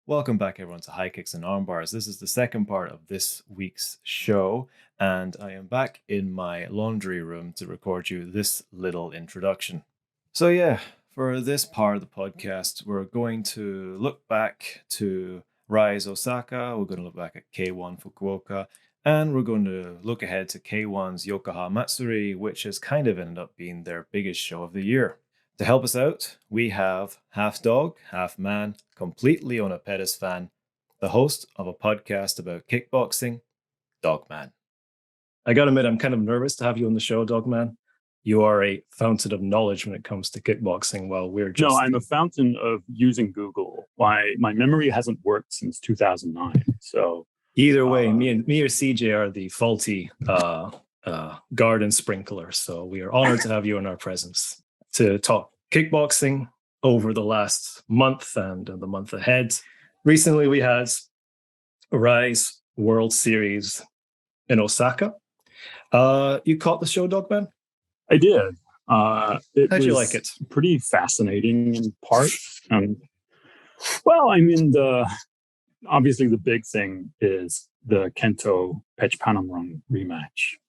Welcome back, everyone, to High Kicks and Armbars. This is the second part of this week's show, and I am back in my laundry room to record you this little introduction. So, yeah, for this part of the podcast, we're going to look back to Rise Osaka, we're going to look back at K1 Fukuoka, and we're going to look ahead to K1's Yokohama Matsuri, which has kind of ended up being their biggest show of the year. To help us out, we have half dog, half man, complete Leona Pettis fan, the host of a podcast about kickboxing, Dogman. I gotta admit, I'm kind of nervous to have you on the show, Dogman. You are a fountain of knowledge when it comes to kickboxing, while we're just... No, I'm a fountain of using Google. My memory hasn't worked since 2009, so... Either way, me or CJ are the faulty garden sprinklers, so we are honored to have you in our presence to talk kickboxing over the last month and the month ahead. Recently, we had Rise World Series in Osaka. You caught the show, Dogman? I did. How'd you like it? Pretty fascinating in part. Well, I mean, obviously the big thing is the Kento Pechpanamrung rematch.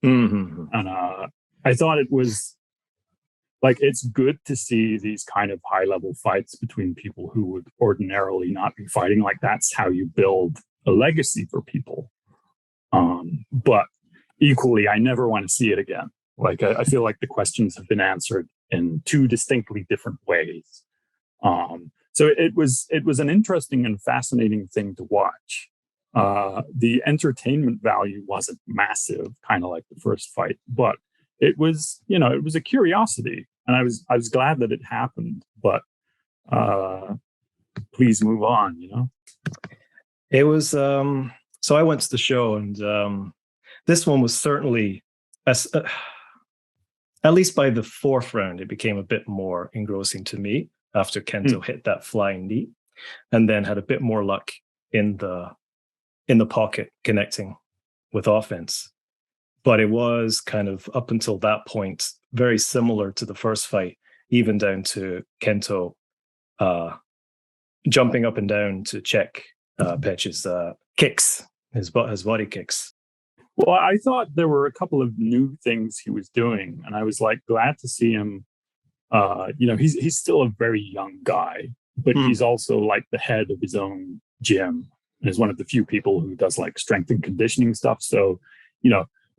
Mm-hmm. And I thought it was... it's good to see these kind of high-level fights between people who would ordinarily not be fighting. That's how you build a legacy for people. But equally, I never want to see it again. I feel like the questions have been answered in two distinctly different ways. So it was an interesting and fascinating thing to watch. The entertainment value wasn't massive, kind of like the first fight, but it was a curiosity. And I was glad that it happened, but please move on, It was, so I went to the show, and this one was certainly, at least by the fourth round, it became a bit more engrossing to me after Kento hit that flying knee, and then had a bit more luck in the pocket connecting with offense. But it was kind of, up until that point, very similar to the first fight, even down to Kento jumping up and down to check Pech's kicks, his body kicks. Well, I thought there were a couple of new things he was doing, and I was glad to see him. He's still a very young guy, but he's also the head of his own gym, and is one of the few people who does strength and conditioning stuff. So,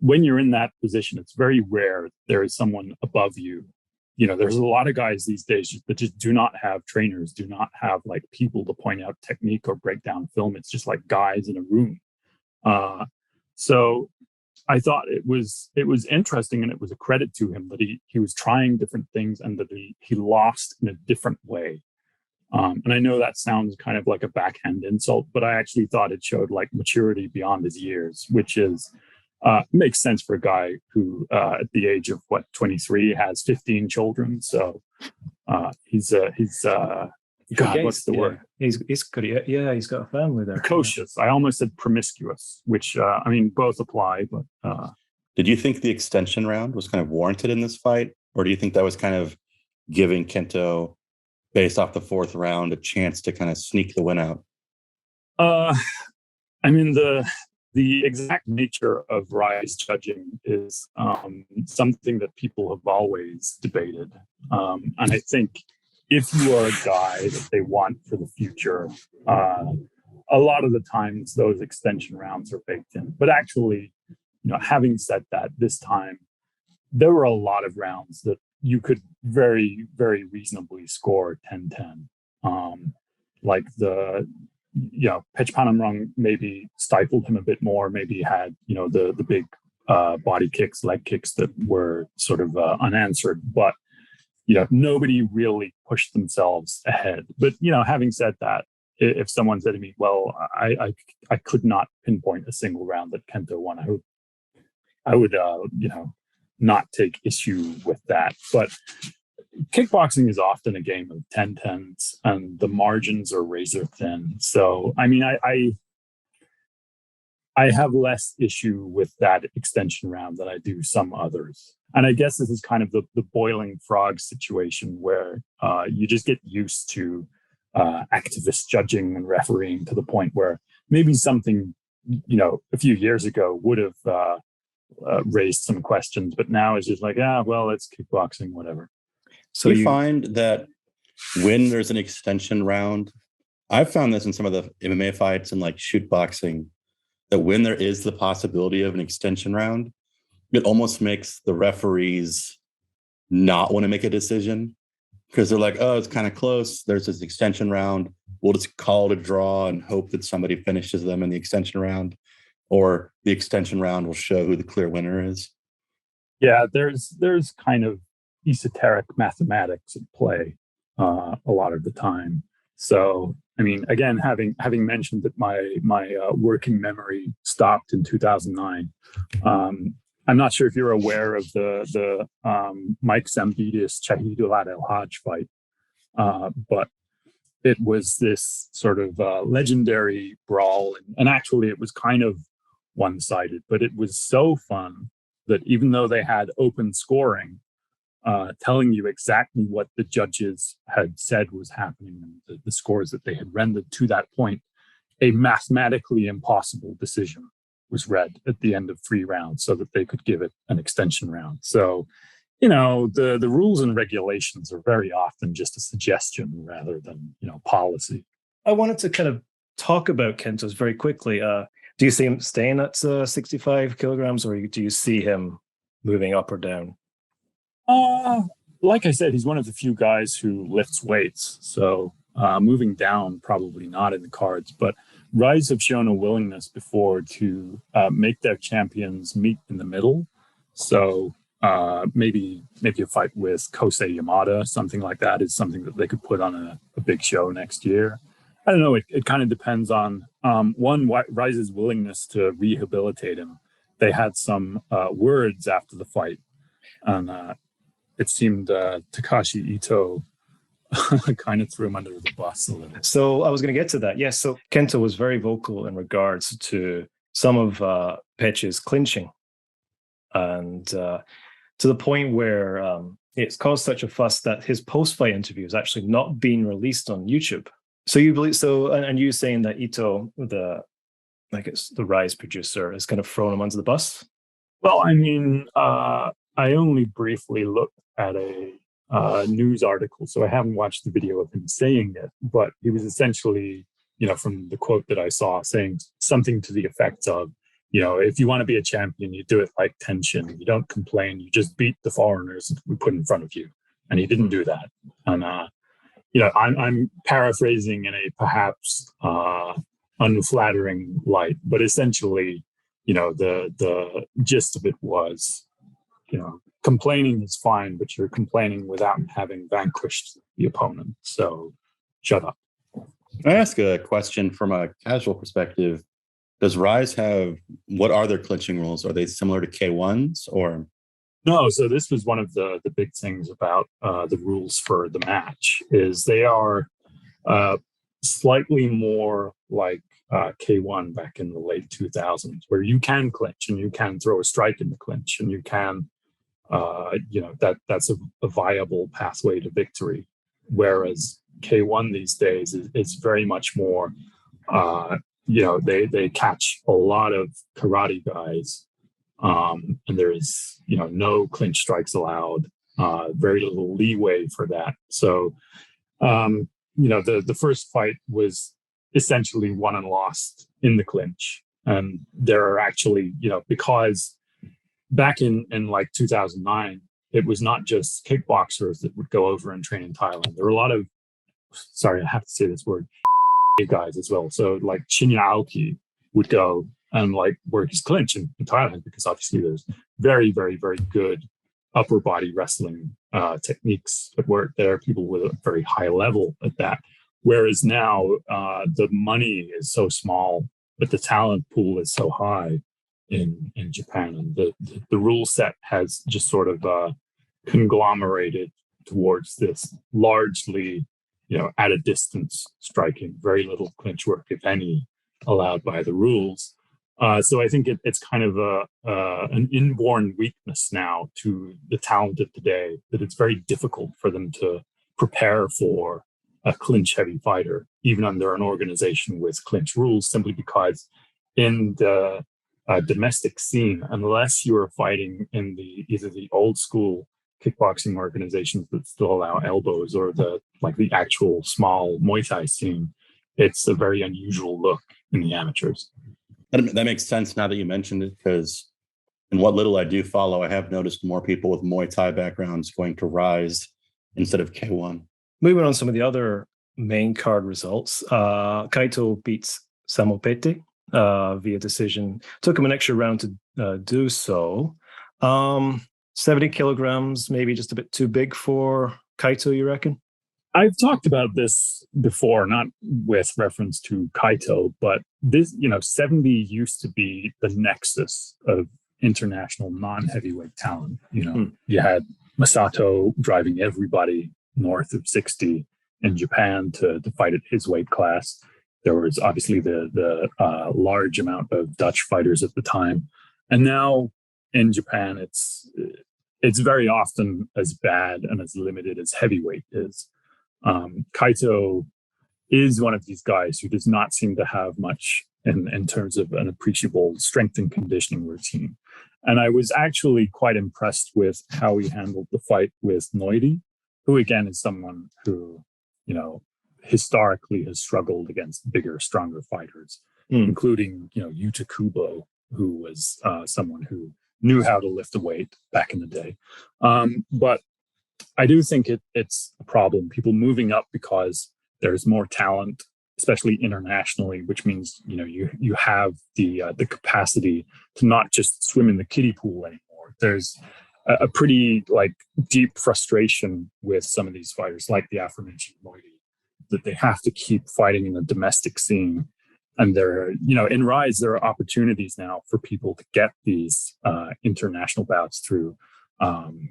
when you're in that position, it's very rare there is someone above you. There's a lot of guys these days that just do not have trainers, do not have people to point out technique or break down film. It's just guys in a room. So I thought it was interesting, and it was a credit to him that he was trying different things, and that he lost in a different way. And I know that sounds kind of like a backhand insult, but I actually thought it showed maturity beyond his years, which is makes sense for a guy who at the age of 23 has 15 children. So he's God, what's the word? He's got a family there. Precocious. I almost said promiscuous, which both apply. But did you think the extension round was kind of warranted in this fight, or do you think that was kind of giving Kento, based off the fourth round, a chance to kind of sneak the win out? The exact nature of Rise judging is something that people have always debated. And I think if you are a guy that they want for the future, a lot of the times those extension rounds are baked in. But actually, having said that, this time, there were a lot of rounds that you could very, very reasonably score 10-10. Pechpanamrung maybe stifled him a bit more, maybe had, the big body kicks, leg kicks that were sort of unanswered, but, nobody really pushed themselves ahead. But, having said that, if someone said to me, well, I could not pinpoint a single round that Kento won, I would not take issue with that. But kickboxing is often a game of 10-10s, and the margins are razor thin. So, I have less issue with that extension round than I do some others. And I guess this is kind of the boiling frog situation where you just get used to activist judging and refereeing to the point where maybe something, a few years ago would have raised some questions, but now it's just like, well, it's kickboxing, whatever. So you find that when there's an extension round, I've found this in some of the MMA fights and like shoot boxing, that when there is the possibility of an extension round, it almost makes the referees not want to make a decision because they're like, oh, it's kind of close. There's this extension round. We'll just call it a draw and hope that somebody finishes them in the extension round, or the extension round will show who the clear winner is. Yeah, there's kind of esoteric mathematics at play a lot of the time. So, I mean, again, having mentioned that my working memory stopped in 2009, I'm not sure if you're aware of the Mike Zambidis Shahidullah El Hajj fight, but it was this sort of legendary brawl, and actually it was kind of one-sided, but it was so fun that even though they had open scoring, telling you exactly what the judges had said was happening and the scores that they had rendered to that point, a mathematically impossible decision was read at the end of 3 rounds so that they could give it an extension round. So, the rules and regulations are very often just a suggestion rather than, policy. I wanted to kind of talk about Kento's very quickly. Do you see him staying at 65 kilograms, or do you see him moving up or down? Like I said, he's one of the few guys who lifts weights. So moving down, probably not in the cards. But Rise have shown a willingness before to make their champions meet in the middle. So maybe a fight with Kosei Yamada, something like that, is something that they could put on a big show next year. I don't know. It kind of depends on, Rise's willingness to rehabilitate him. They had some words after the fight. And it seemed Takashi Ito kind of threw him under the bus a little. So I was going to get to that. Yes, so Kento was very vocal in regards to some of Petch's clinching. And to the point where it's caused such a fuss that his post-fight interview is actually not being released on YouTube. So you believe so, and you saying that Ito, the Rise producer, has kind of thrown him under the bus? Well, I mean, I only briefly looked at a news article, so I haven't watched the video of him saying it, but he was essentially, from the quote that I saw, saying something to the effect of, if you want to be a champion, you do it like Tenshin. You don't complain. You just beat the foreigners that we put in front of you. And he didn't do that. And, I'm paraphrasing in a perhaps unflattering light, but essentially, the gist of it was, complaining is fine, but you're complaining without having vanquished the opponent. So shut up. Can I ask a question from a casual perspective? Does Rise have, what are their clinching rules? Are they similar to K1s or? No, so this was one of the big things about the rules for the match is they are slightly more like K1 back in the late 2000s, where you can clinch and you can throw a strike in the clinch and you can, that's a viable pathway to victory. Whereas K1 these days is very much more, they catch a lot of karate guys. And there is, no clinch strikes allowed, very little leeway for that. So, the first fight was essentially won and lost in the clinch. And there are actually, because back in like 2009, it was not just kickboxers that would go over and train in Thailand. There were a lot of, sorry, I have to say this word, guys as well. So like Shinya Aoki would go and like work his clinch in Thailand, because obviously there's very, very, very good upper body wrestling techniques at work there, people with a very high level at that. Whereas now the money is so small, but the talent pool is so high in Japan. And the rule set has just sort of conglomerated towards this largely, at a distance striking, very little clinch work, if any, allowed by the rules. So I think it's kind of an inborn weakness now to the talent of today, that it's very difficult for them to prepare for a clinch heavy fighter, even under an organization with clinch rules, simply because in the domestic scene, unless you are fighting in either the old school kickboxing organizations that still allow elbows or the actual small Muay Thai scene, it's a very unusual look in the amateurs. That makes sense now that you mentioned it, because in what little I do follow, I have noticed more people with Muay Thai backgrounds going to Rise instead of K1. Moving on to some of the other main card results, Kaito beats Samopete via decision. Took him an extra round to do so. 70 kilograms, maybe just a bit too big for Kaito, you reckon? I've talked about this before, not with reference to Kaito, but this, 70 used to be the nexus of international non-heavyweight talent. You had Masato driving everybody north of 60 in Japan to fight at his weight class. There was obviously the large amount of Dutch fighters at the time. And now in Japan, it's very often as bad and as limited as heavyweight is. Kaito is one of these guys who does not seem to have much in terms of an appreciable strength and conditioning routine. And I was actually quite impressed with how he handled the fight with Noiri, who again is someone who, historically has struggled against bigger, stronger fighters, including, Yuta Kubo, who was someone who knew how to lift a weight back in the day. But I do think it's a problem. People moving up because there's more talent, especially internationally, which means you have the capacity to not just swim in the kiddie pool anymore. There's a pretty deep frustration with some of these fighters, like the aforementioned Moiti, that they have to keep fighting in the domestic scene. And there, in Rise, there are opportunities now for people to get these international bouts through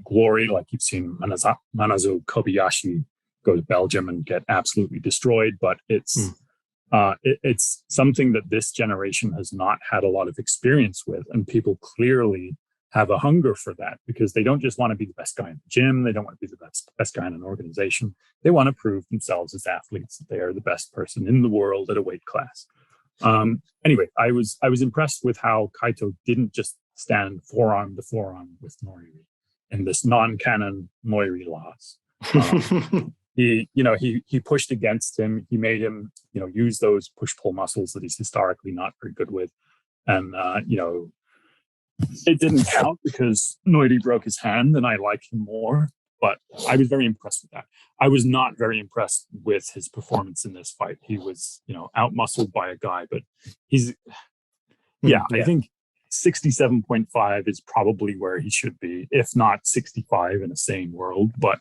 Glory, like you've seen Manazo Kobayashi go to Belgium and get absolutely destroyed. But it's something that this generation has not had a lot of experience with, and people clearly have a hunger for that, because they don't just want to be the best guy in the gym. They don't want to be the best guy in an organization. They want to prove themselves as athletes that they are the best person in the world at a weight class. Anyway, I was impressed with how Kaito didn't just stand forearm to forearm with Noiri in this non-canon Noiri loss. He pushed against him. He made him, use those push-pull muscles that he's historically not very good with. And, it didn't count because Noiri broke his hand and I like him more. But I was very impressed with that. I was not very impressed with his performance in this fight. He was, out-muscled by a guy, but I think 67.5 is probably where he should be, if not 65 in a sane world. But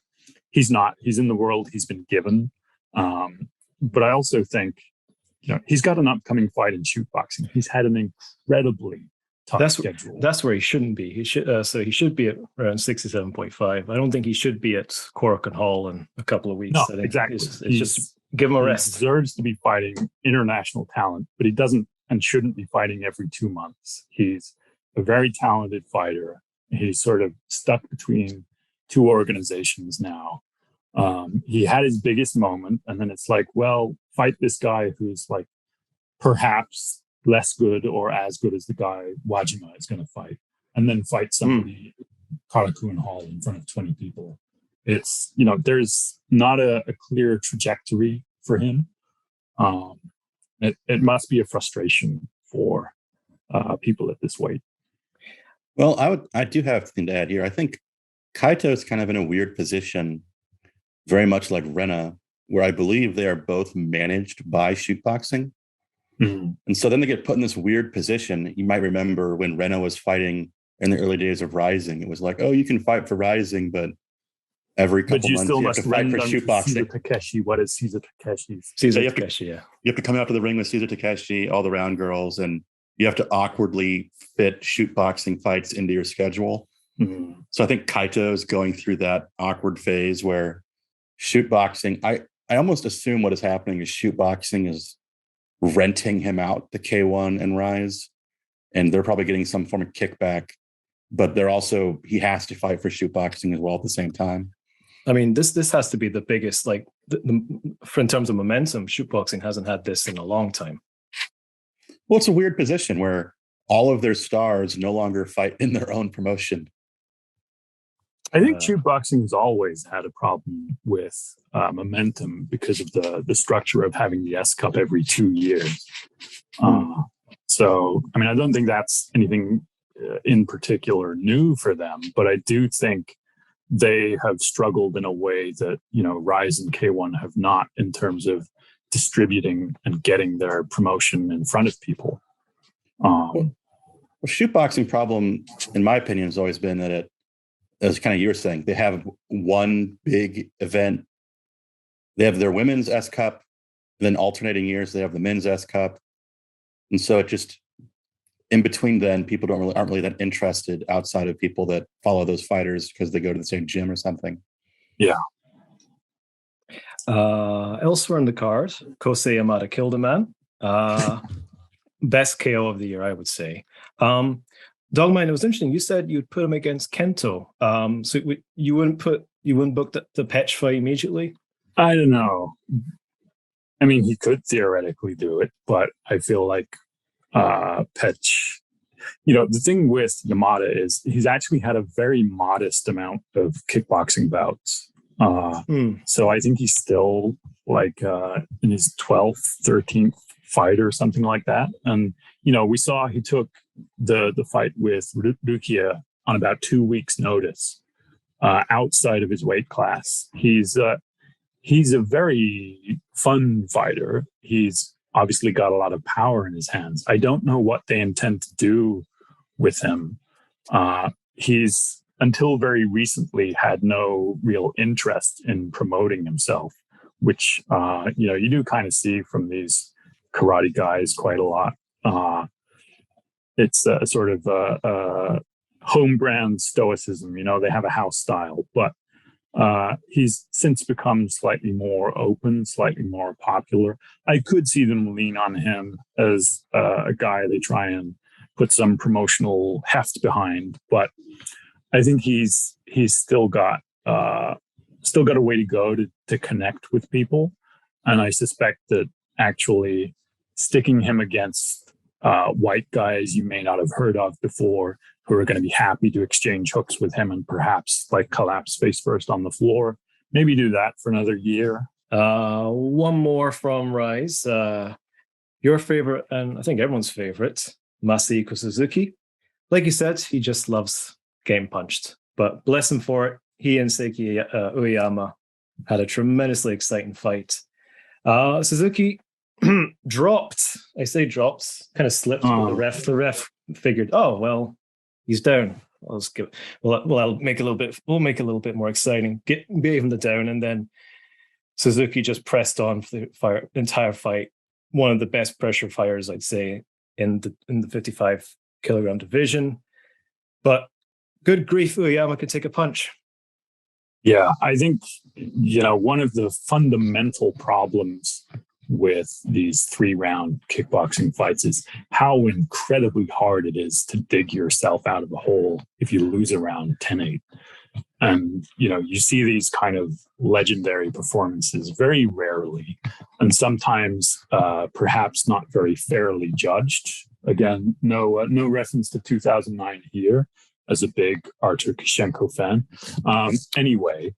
he's not. He's in the world he's been given. But I also think, he's got an upcoming fight in shoot boxing. He's had an incredibly tough schedule. That's where he shouldn't be. He should be at around 67.5. I don't think he should be at Korakuen Hall in a couple of weeks. No, I think exactly. It's just give him a rest. He deserves to be fighting international talent, but he doesn't and shouldn't be fighting every 2 months. He's a very talented fighter. He's sort of stuck between two organizations now. He had his biggest moment, and then it's like, well, fight this guy who's perhaps less good or as good as the guy Wajima is going to fight, and then fight somebody Korakuen Hall in front of 20 people. It's, there's not a clear trajectory for him. It must be a frustration for people at this weight. Well, I do have something to add here. I think Kaito is kind of in a weird position, very much like Rena, where I believe they are both managed by shootboxing. Mm-hmm. And so then they get put in this weird position. You might remember when Rena was fighting in the early days of Rising, it was like, oh, you can fight for Rising, but every couple months you have to fight for shootboxing. Takeshi. What is Caesar Takeshi's? Takeshi, yeah. You have to come out to the ring with Caesar Takeshi, all the round girls, and you have to awkwardly fit shootboxing fights into your schedule. Mm-hmm. So I think Kaito is going through that awkward phase where shootboxing, I almost assume what is happening is shootboxing is renting him out to K1 and Rise, and they're probably getting some form of kickback, but he has to fight for shootboxing as well at the same time. I mean, this has to be the biggest, like, for in terms of momentum, shootboxing hasn't had this in a long time. Well, it's a weird position where all of their stars no longer fight in their own promotion. I think shootboxing has always had a problem with momentum because of the structure of having the S Cup every 2 years. So, I mean, I don't think that's anything in particular new for them, but I do think they have struggled in a way that, Rise and K1 have not, in terms of distributing and getting their promotion in front of people. Well, shootboxing problem, in my opinion, has always been that it, as kind of you were saying, they have one big event. They have their women's S Cup, then alternating years they have the men's S Cup, and so it just in between then people aren't really that interested outside of people that follow those fighters because they go to the same gym or something. Yeah. Elsewhere in the card, Kosei Yamada killed a man. Best KO of the year, I would say. Dogman, it was interesting. You said you'd put him against Kento. So you wouldn't book the Petch fight immediately? I don't know. I mean, he could theoretically do it, but I feel like Petch. The thing with Yamada is he's actually had a very modest amount of kickboxing bouts. So I think he's still like in his 12th, 13th fight or something like that. And, we saw he took the fight with Rukia on about 2 weeks' notice outside of his weight class. He's a very fun fighter. He's obviously got a lot of power in his hands. I don't know what they intend to do with him. He's, until very recently, had no real interest in promoting himself, which, you do kind of see from these karate guys quite a lot. It's a sort of home brand stoicism. They have a house style, but he's since become slightly more open, slightly more popular. I could see them lean on him as a guy they try and put some promotional heft behind, but I think he's still got a way to go to connect with people, and I suspect that actually sticking him against white guys you may not have heard of before, who are going to be happy to exchange hooks with him and perhaps like collapse face first on the floor. Maybe do that for another year. One more from Rise. Your favorite, and I think everyone's favorite, Masahiko Suzuki. Like you said, he just loves getting punched. But bless him for it. He and Seiki Ueyama had a tremendously exciting fight. Suzuki dropped. I say dropped, kind of slipped. The ref figured, oh well, he's down. I'll make a little bit. We'll make it a little bit more exciting. Gave him the down, and then Suzuki just pressed on for the entire fight. One of the best pressure fighters, I'd say, in the 55 kilogram division. But good grief, Ueyama could take a punch. Yeah, I think one of the fundamental problems with these 3-round kickboxing fights is how incredibly hard it is to dig yourself out of a hole if you lose around 10-8. And, you see these kind of legendary performances very rarely, and sometimes perhaps not very fairly judged. Again, no reference to 2009 here as a big Artur Kishenko fan. Anyway,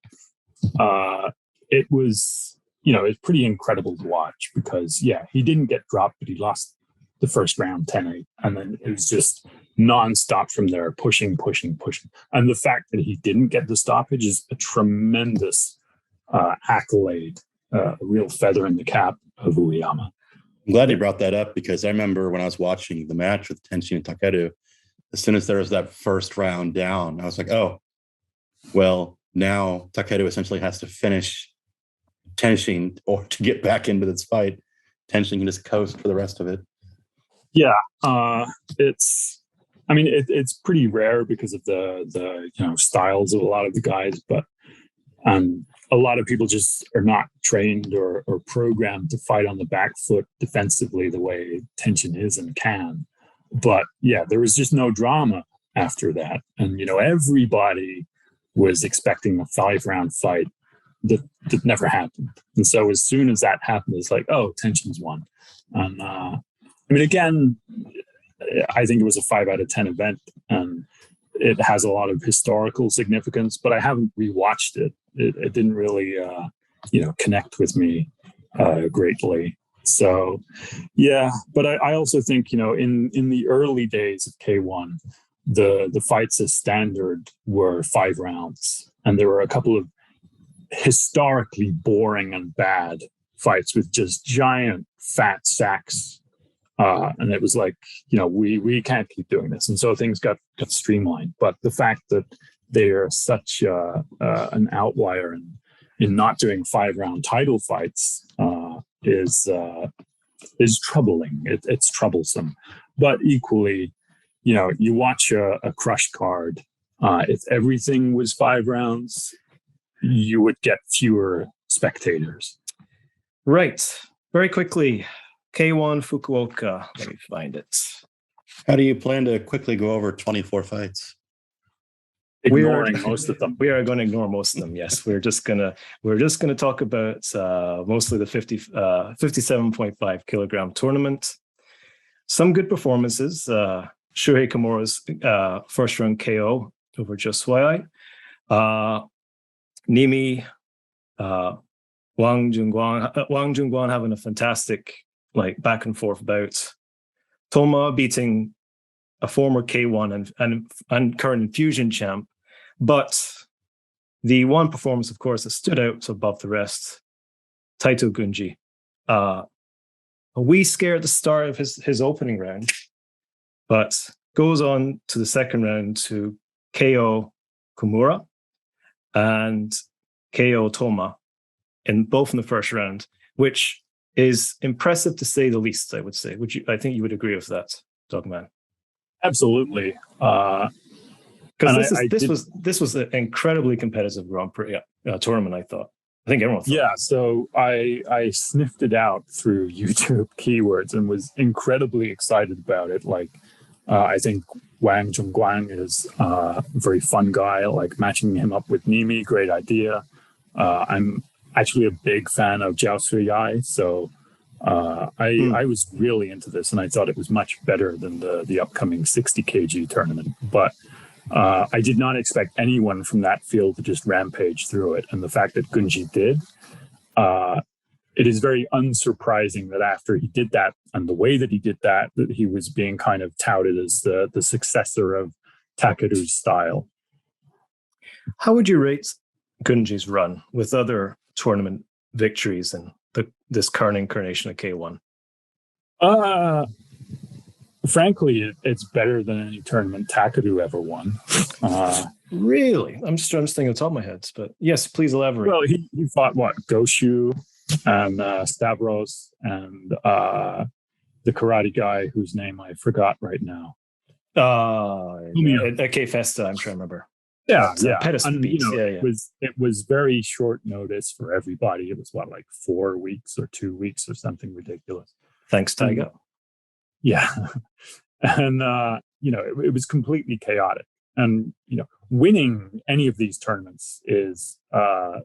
it was... it's pretty incredible to watch because, he didn't get dropped, but he lost the first round 10-8. And then it was just nonstop from there, pushing. And the fact that he didn't get the stoppage is a tremendous accolade, a real feather in the cap of Ueyama. I'm glad you brought that up because I remember when I was watching the match with Tenshin and Takeru, as soon as there was that first round down, I was like, oh, well, now Takeru essentially has to finish Tenshin or to get back into this fight. Tenshin can just coast for the rest of it. Yeah, it's pretty rare because of the styles of a lot of the guys, but a lot of people just are not trained or programmed to fight on the back foot defensively the way Tenshin is and can. But there was just no drama after that, and everybody was expecting a 5-round fight that never happened. And so as soon as that happened, it's like, oh, tension's won. And I mean, again, I think it was a 5 out of 10 event, and it has a lot of historical significance, but I haven't rewatched it. It didn't really, connect with me greatly. So, yeah, but I also think, in the early days of K1, the fights as standard were 5 rounds, and there were a couple of historically boring and bad fights with just giant fat sacks. And it was like, we can't keep doing this. And so things got streamlined. But the fact that they are such an outlier in not doing 5-round title fights is troubling. It's troublesome. But equally, you watch a Crush card. If everything was 5 rounds, you would get fewer spectators. Right. Very quickly, K1 Fukuoka. Let me find it. How do you plan to quickly go over 24 fights? Ignoring most of them. We are going to ignore most of them. Yes, we're just gonna talk about mostly the 57.5 kilogram tournament. Some good performances. Shuhei Kimura's first round KO over Joswai. Nimi, Wang Jungguan having a fantastic back and forth bout. Toma beating a former K1 and current Infusion champ. But the one performance, of course, that stood out above the rest, Taito Gunji. A wee scare at the start of his opening round, but goes on to the second round to KO Kimura and KO Toma both in the first round, which is impressive to say the least, I would say. I think you would agree with that, Dogman? Absolutely. Because this was an incredibly competitive Grand Prix tournament, I thought. I think everyone thought. Yeah, so I sniffed it out through YouTube keywords and was incredibly excited about it. I think Wang Jungguan is a very fun guy. Matching him up with Nimi, great idea. I'm actually a big fan of Jiao Sui-Yai, so I was really into this, and I thought it was much better than the upcoming 60 kg tournament. But I did not expect anyone from that field to just rampage through it. And the fact that Gunji did, it is very unsurprising that after he did that and the way that he did that he was being kind of touted as the successor of Takeru's style. How would you rate Gunji's run with other tournament victories and this current incarnation of K1? Frankly, it's better than any tournament Takeru ever won. Really? I'm just thinking off the top of my head, but yes, please elaborate. Well, he fought Goshu and Stavros and the karate guy whose name I forgot right now. K Festa, I'm trying to remember. Yeah. Pettis and, beats. It was very short notice for everybody. It was 4 weeks or 2 weeks or something ridiculous. Thanks, Tiger. Yeah. And, it was completely chaotic. And, winning any of these tournaments is a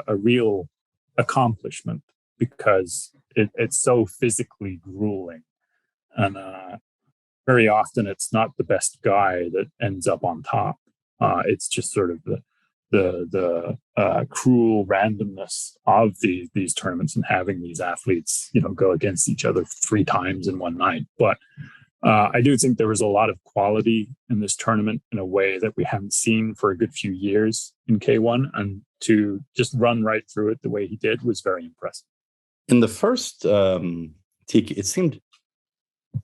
real accomplishment because it's so physically grueling. And very often it's not the best guy that ends up on top. It's just sort of the cruel randomness of these tournaments and having these athletes, go against each other 3 times in one night. But I do think there was a lot of quality in this tournament in a way that we haven't seen for a good few years in K1. And to just run right through it the way he did was very impressive. In the first Tiki, it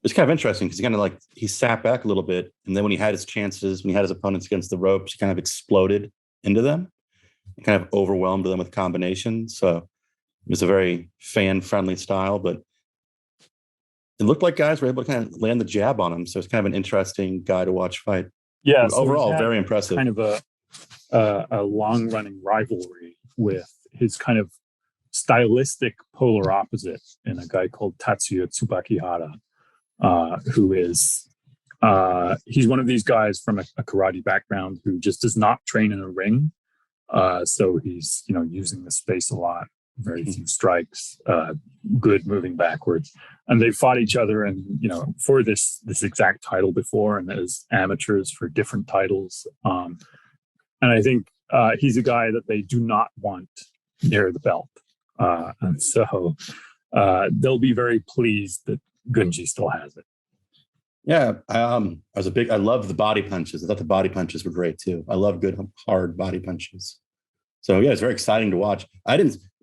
was kind of interesting because he sat back a little bit. And then when he had his chances, when he had his opponents against the ropes, he kind of exploded into them and kind of overwhelmed them with combinations. So it was a very fan-friendly style, but it looked like guys were able to kind of land the jab on him. So it's kind of an interesting guy to watch fight. Yeah. So overall, very impressive. Kind of a long-running rivalry with his kind of stylistic polar opposite in a guy called Tatsuya Tsubakihara, who is He's one of these guys from a karate background who just does not train in a ring. So he's, using the space a lot, very few strikes, good moving backwards. And they fought each other and, for this exact title before and as amateurs for different titles. And I think he's a guy that they do not want near the belt. And so they'll be very pleased that Gunji still has it. Yeah, I love the body punches. I thought the body punches were great too. I love good, hard body punches. So yeah, it's very exciting to watch.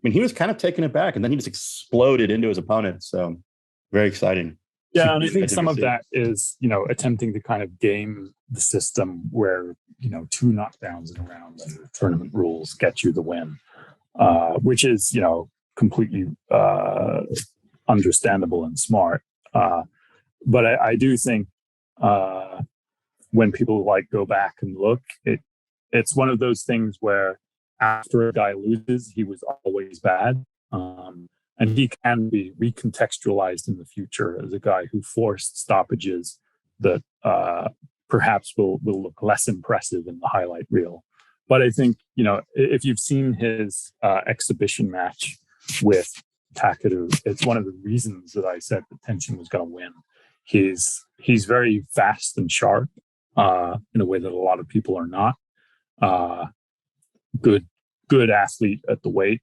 He was kind of taken aback and then he just exploded into his opponent. So very exciting. Yeah, and I think some of that is, attempting to kind of game the system where, 2 knockdowns in a round under tournament rules get you the win, which is, completely understandable and smart. But I do think when people go back and look, it's one of those things where after a guy loses, he was always bad. And he can be recontextualized in the future as a guy who forced stoppages that perhaps will look less impressive in the highlight reel. But I think, if you've seen his exhibition match with Takeru, it's one of the reasons that I said that Tenshin was going to win. He's very fast and sharp in a way that a lot of people are not. Good athlete at the weight.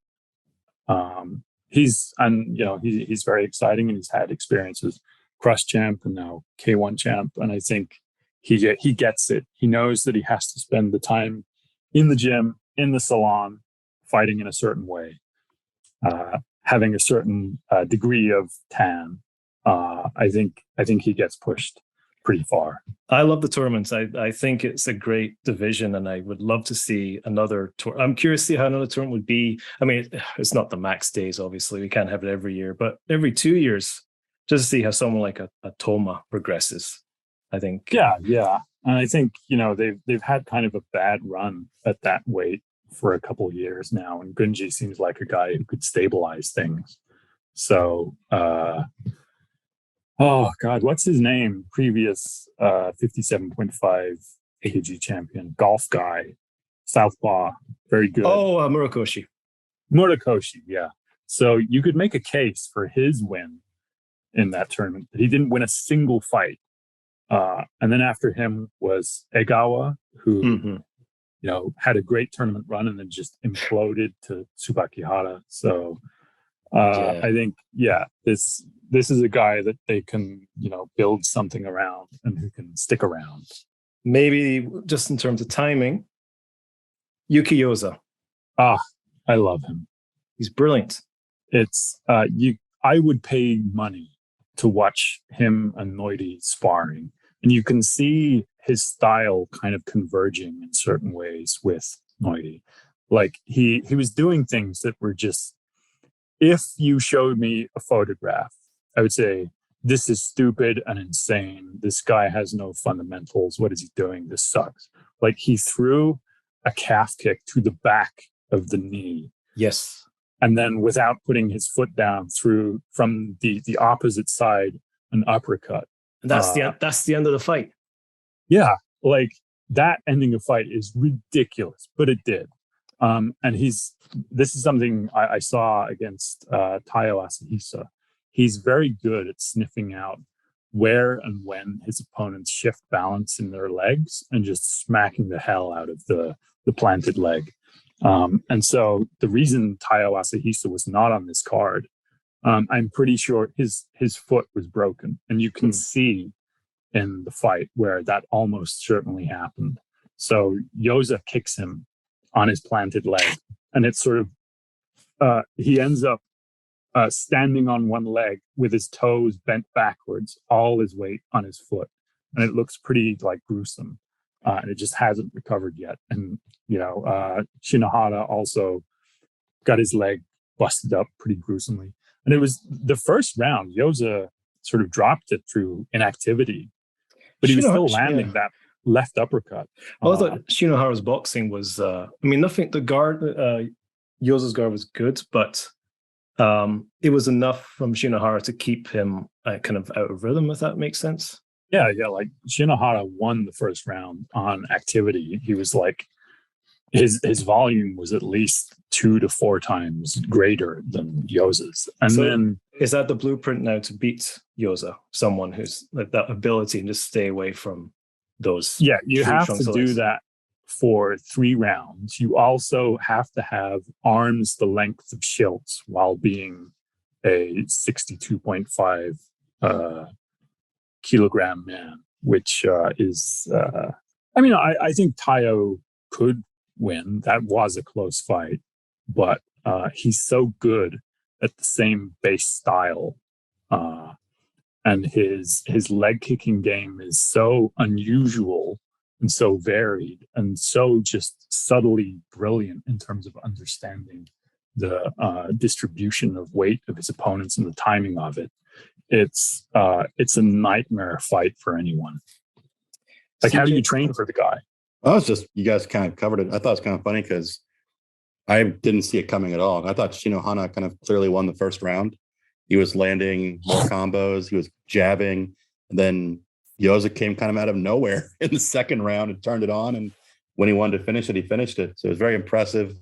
He's very exciting and he's had experience as Cross champ and now K1 champ. And I think he gets it. He knows that he has to spend the time in the gym, in the salon, fighting in a certain way, having a certain degree of tan. I think he gets pushed pretty far. I love the tournaments. I think it's a great division, and I would love to see another tour. I'm curious to see how another tournament would be. I mean, it's not the max days, obviously. We can't have it every year, but every 2 years, just to see how someone like a Toma progresses. I think. Yeah, and I think they've had kind of a bad run at that weight for a couple of years now, and Gunji seems like a guy who could stabilize things. So. Oh God, what's his name? Previous 57.5 kg champion, golf guy, Southpaw, very good. Oh, Murakoshi. Murakoshi, yeah. So you could make a case for his win in that tournament. He didn't win a single fight. And then after him was Egawa, who had a great tournament run and then just imploded to Tsubakihara. So I think, this is a guy that they can, build something around and who can stick around. Maybe just in terms of timing, Yuki Yoza. I love him. He's brilliant. It's I would pay money to watch him and Noidi sparring, and you can see his style kind of converging in certain ways with Noidi. Like he was doing things that were just, if you showed me a photograph, I would say, this is stupid and insane. This guy has no fundamentals. What is he doing? This sucks. Like he threw a calf kick to the back of the knee. Yes. And then without putting his foot down, threw from the opposite side an uppercut. And that's the end of the fight. Yeah. Like that ending a fight is ridiculous, but it did. And this is something I saw against Taiyo Asahisa. He's very good at sniffing out where and when his opponents shift balance in their legs and just smacking the hell out of the planted leg. And so the reason Taiyo Asahisa was not on this card, I'm pretty sure his foot was broken. And you can see in the fight where that almost certainly happened. So Yoza kicks him on his planted leg. And it's sort of, he ends up standing on one leg with his toes bent backwards, all his weight on his foot. And it looks pretty gruesome. And it just hasn't recovered yet. And, Shinohara also got his leg busted up pretty gruesomely. And it was the first round, Yoza sort of dropped it through inactivity, but he was still landing that left uppercut. I thought Shinohara's boxing was, nothing, the guard, Yoza's guard was good, but it was enough from Shinohara to keep him kind of out of rhythm, if that makes sense. Yeah, like Shinohara won the first round on activity. He was like his volume was at least 2 to 4 times greater than Yoza's. And So then is that the blueprint now to beat Yoza? Someone who's like that ability and just stay away from those. yeah, you true have chunks to of do ice? that for 3 rounds. You also have to have arms the length of Schiltz while being a 62.5 kilogram man, which is, I think Tayo could win. That was a close fight, but he's so good at the same base style. And his leg kicking game is so unusual and so varied and so just subtly brilliant in terms of understanding the distribution of weight of his opponents and the timing of it. It's a nightmare fight for anyone. Like, how do you train for the guy? You guys kind of covered it. I thought it was kind of funny because I didn't see it coming at all. I thought Shinohana kind of clearly won the first round. He was landing more combos. He was jabbing. And then Yoza came kind of out of nowhere in the second round and turned it on. And when he wanted to finish it, he finished it. So it was very impressive.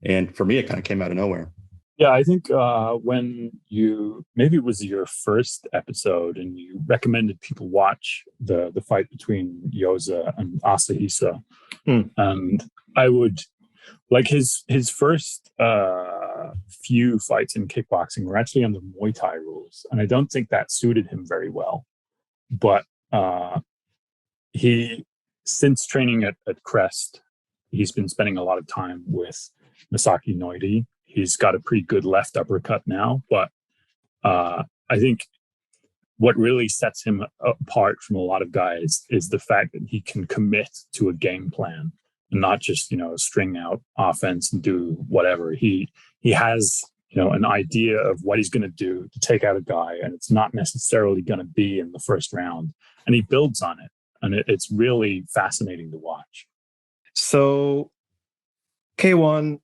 And for me, it kind of came out of nowhere. Yeah, I think when maybe it was your first episode and you recommended people watch the fight between Yoza and Asahisa. And I would like his first few fights in kickboxing were actually under Muay Thai rules. And I don't think that suited him very well. But he, since training at Crest, he's been spending a lot of time with Masaki Noiri. He's got a pretty good left uppercut now, but I think what really sets him apart from a lot of guys is the fact that he can commit to a game plan and not just, string out offense and do whatever. He has, an idea of what he's going to do to take out a guy, and it's not necessarily going to be in the first round. And he builds on it, and it's really fascinating to watch. So K1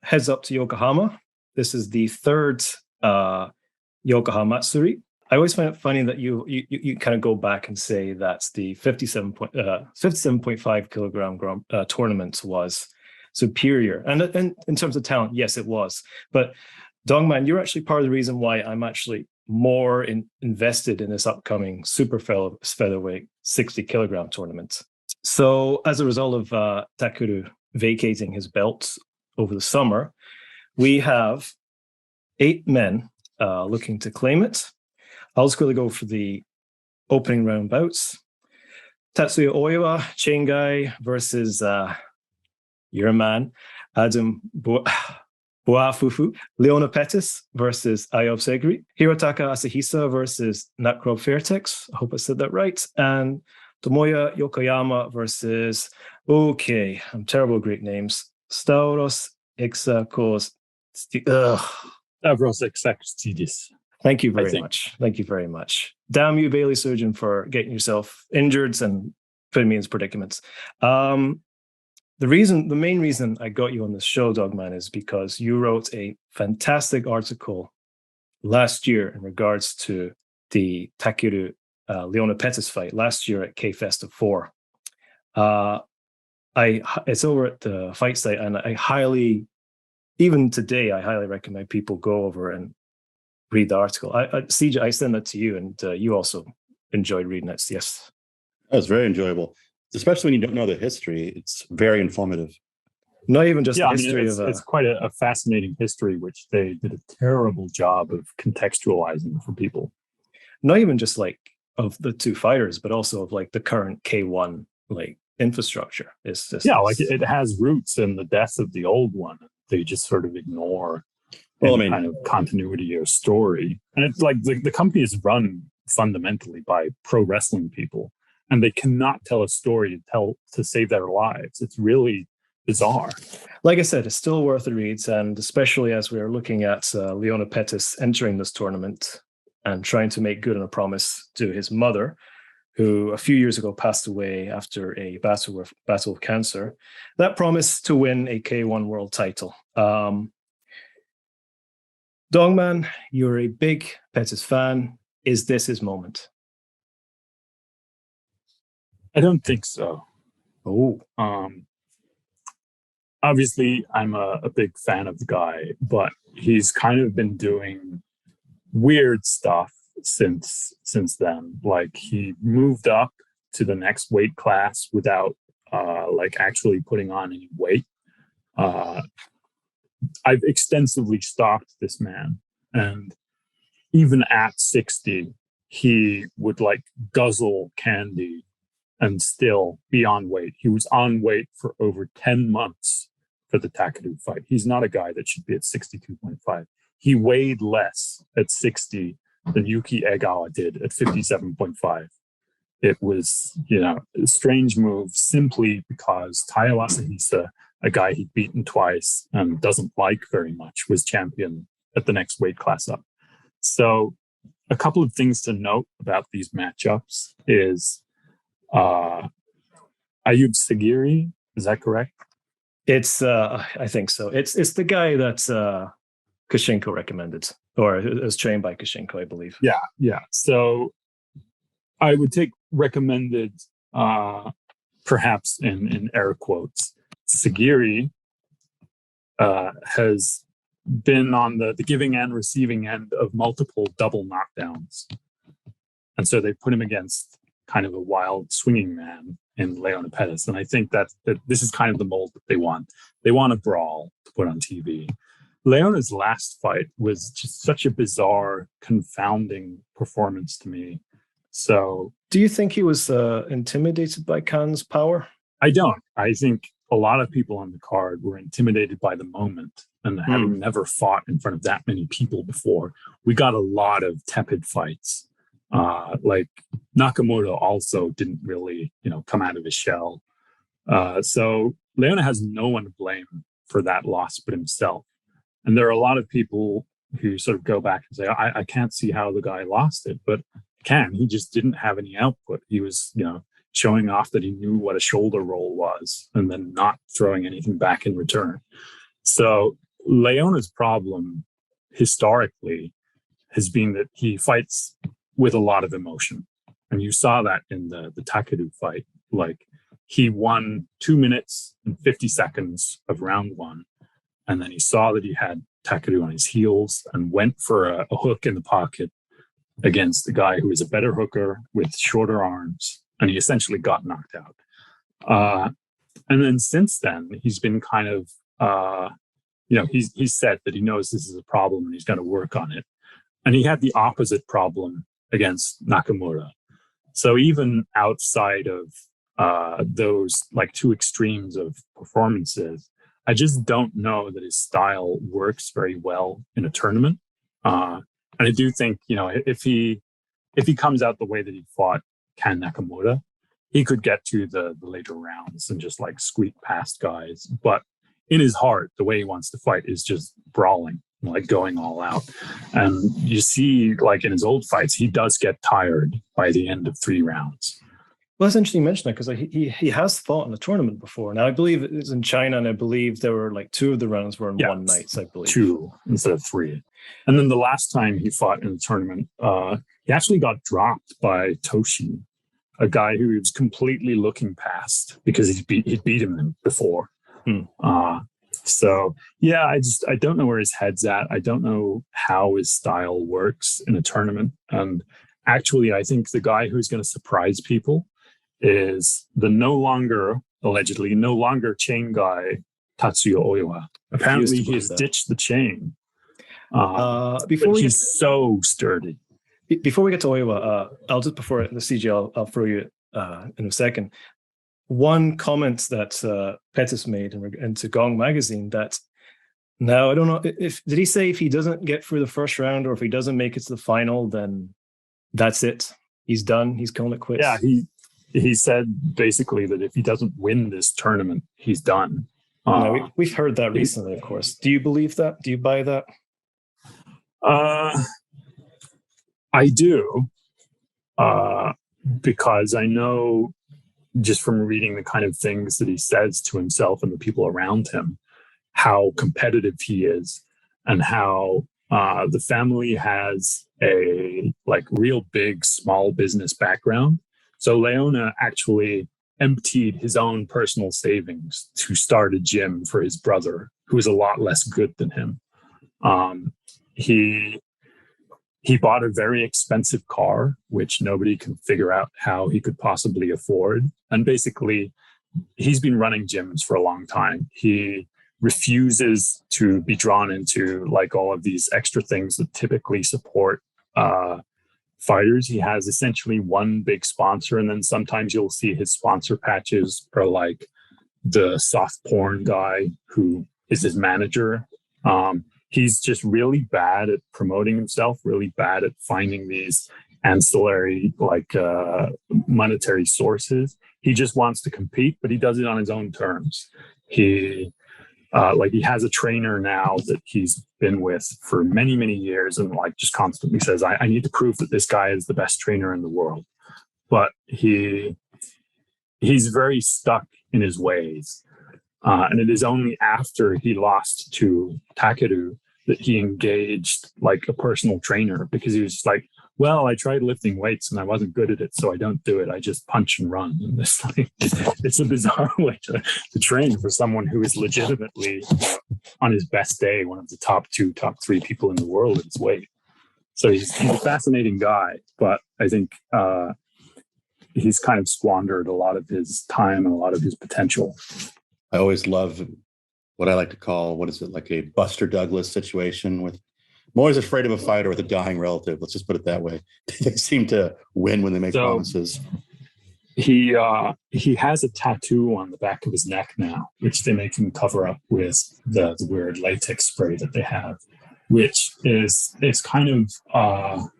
heads up to Yokohama. This is the third Yokohama Matsuri. I always find it funny that you kind of go back and say that the 57.5 kilogram tournament was superior. And in terms of talent, yes, it was. But Dogman, you're actually part of the reason why I'm actually more invested in this upcoming super featherweight 60 kilogram tournament. So as a result of Takuru vacating his belt over the summer, we have 8 men looking to claim it. I'll just quickly go for the opening round bouts. Tatsuya Oiwa, Chain Guy versus your man, Adam Boafufu. Leona Pettis versus Ayob Segri. Hirotaka Asahisa versus Nakrob Fairtex. I hope I said that right. And Tomoya Yokoyama versus, I'm terrible at Greek names, Stavros Exakos. Stavros Exakstidis. Thank you very much. Thank you very much. Damn you, Bailey Surgeon, for getting yourself injured and putting me in predicaments. The main reason I got you on this show, Dogman, is because you wrote a fantastic article last year in regards to the Takeru Leona Pettis fight last year at K-Fest of 4. It's over at the fight site, and even today, I highly recommend people go over and read the article. CJ, I send that to you, and you also enjoyed reading it. Yes, that was very enjoyable, especially when you don't know the history. It's very informative. Not even just the history of it's quite a fascinating history, which they did a terrible job of contextualizing for people. Not even just like of the two fighters, but also of like the current K1 like infrastructure. It's just it has roots in the death of the old one. They just sort of ignore kind of continuity or story. And it's like the company is run fundamentally by pro wrestling people, and they cannot tell a story to save their lives. It's really bizarre. Like I said, it's still worth the reads, and especially as we are looking at Leona Pettis entering this tournament and trying to make good on a promise to his mother, who a few years ago passed away after a battle with cancer. That promise to win a K1 world title. Dogman, you're a big Pettis fan. Is this his moment? I don't think so. Oh, Obviously, I'm a big fan of the guy, but he's kind of been doing weird stuff since then. Like he moved up to the next weight class without like actually putting on any weight. I've extensively stalked this man, and even at 60, he would like guzzle candy and still be on weight. He was on weight for over 10 months for the Takadu fight. He's not a guy that should be at 62.5. He weighed less at 60 than Yuki Egawa did at 57.5. It was, a strange move simply because Taya Asahisa, a guy he'd beaten twice and doesn't like very much, was champion at the next weight class up. So a couple of things to note about these matchups is Ayub Sagiri, is that correct? it's I think so. It's the guy that Kushinko recommended, or it was trained by Kushinko, I believe. Yeah. So I would take recommended, perhaps in air quotes. Sagiri has been on the giving and receiving end of multiple double knockdowns. And so they put him against kind of a wild swinging man in Leona Pettis. And I think that this is kind of the mold that they want. They want a brawl to put on TV. Leona's last fight was just such a bizarre, confounding performance to me. So, do you think he was intimidated by Khan's power? I don't. I think a lot of people on the card were intimidated by the moment, and having never fought in front of that many people before, we got a lot of tepid fights. Like Nakamoto also didn't really, come out of his shell. So Leona has no one to blame for that loss but himself. And there are a lot of people who sort of go back and say, I can't see how the guy lost it, but he just didn't have any output. He was, showing off that he knew what a shoulder roll was and then not throwing anything back in return. So Leona's problem historically has been that he fights with a lot of emotion. And you saw that in the Takadu fight. Like he won 2 minutes and 50 seconds of round one. And then he saw that he had Takadu on his heels and went for a hook in the pocket against a guy who is a better hooker with shorter arms. And he essentially got knocked out. And then since then, he's been kind of, he's said that he knows this is a problem and he's going to work on it. And he had the opposite problem against Nakamura. So even outside of those like two extremes of performances, I just don't know that his style works very well in a tournament. And I do think, if he comes out the way that he fought Ken Nakamura, he could get to the later rounds and just like squeak past guys. But in his heart, the way he wants to fight is just brawling, like going all out. And you see, like in his old fights, he does get tired by the end of 3 rounds. Well, it's interesting you mention that because he has fought in a tournament before. Now, I believe it was in China, and I believe there were like 2 of the rounds were in one night, I believe. 2 instead of 3. And then the last time he fought in the tournament, he actually got dropped by Toshi, a guy who he was completely looking past because he'd beat him before. So, yeah, I don't know where his head's at. I don't know how his style works in a tournament. And actually, I think the guy who's going to surprise people is the allegedly no longer chain guy, Tatsuya Oiwa. Apparently, he has ditched the chain. He's so sturdy. Before we get to Oiwa, I'll just, before the CJ, I'll throw you in a second. One comment that Pettis made into Gong magazine that now I don't know did he say if he doesn't get through the first round or if he doesn't make it to the final, then that's it. He's done. He's calling it quits. Yeah, he said basically that if he doesn't win this tournament, he's done. We've heard that recently, of course. Do you believe that? Do you buy that? I do, because I know just from reading the kind of things that he says to himself and the people around him, how competitive he is and how the family has a like real big small business background. So Leona actually emptied his own personal savings to start a gym for his brother, who is a lot less good than him. He bought a very expensive car, which nobody can figure out how he could possibly afford. And basically, he's been running gyms for a long time. He refuses to be drawn into like all of these extra things that typically support fighters. He has essentially one big sponsor, and then sometimes you'll see his sponsor patches are like the soft porn guy who is his manager. He's just really bad at promoting himself, really bad at finding these ancillary like monetary sources. He just wants to compete, but he does it on his own terms. He has a trainer now that he's been with for many, many years, and like just constantly says, I need to prove that this guy is the best trainer in the world. But he's very stuck in his ways. And it is only after he lost to Takeru that he engaged like a personal trainer, because he was just like, well, I tried lifting weights and I wasn't good at it, so I don't do it. I just punch and run. And it's a bizarre way to train for someone who is legitimately, on his best day, one of the top 2, top 3 people in the world at his weight. So he's a fascinating guy, but I think he's kind of squandered a lot of his time and a lot of his potential. I always love what I like to call, like a Buster Douglas situation with, I'm always afraid of a fighter with a dying relative. Let's just put it that way. They seem to win when they make promises. He has a tattoo on the back of his neck now, which they make him cover up with the weird latex spray that they have, which is kind of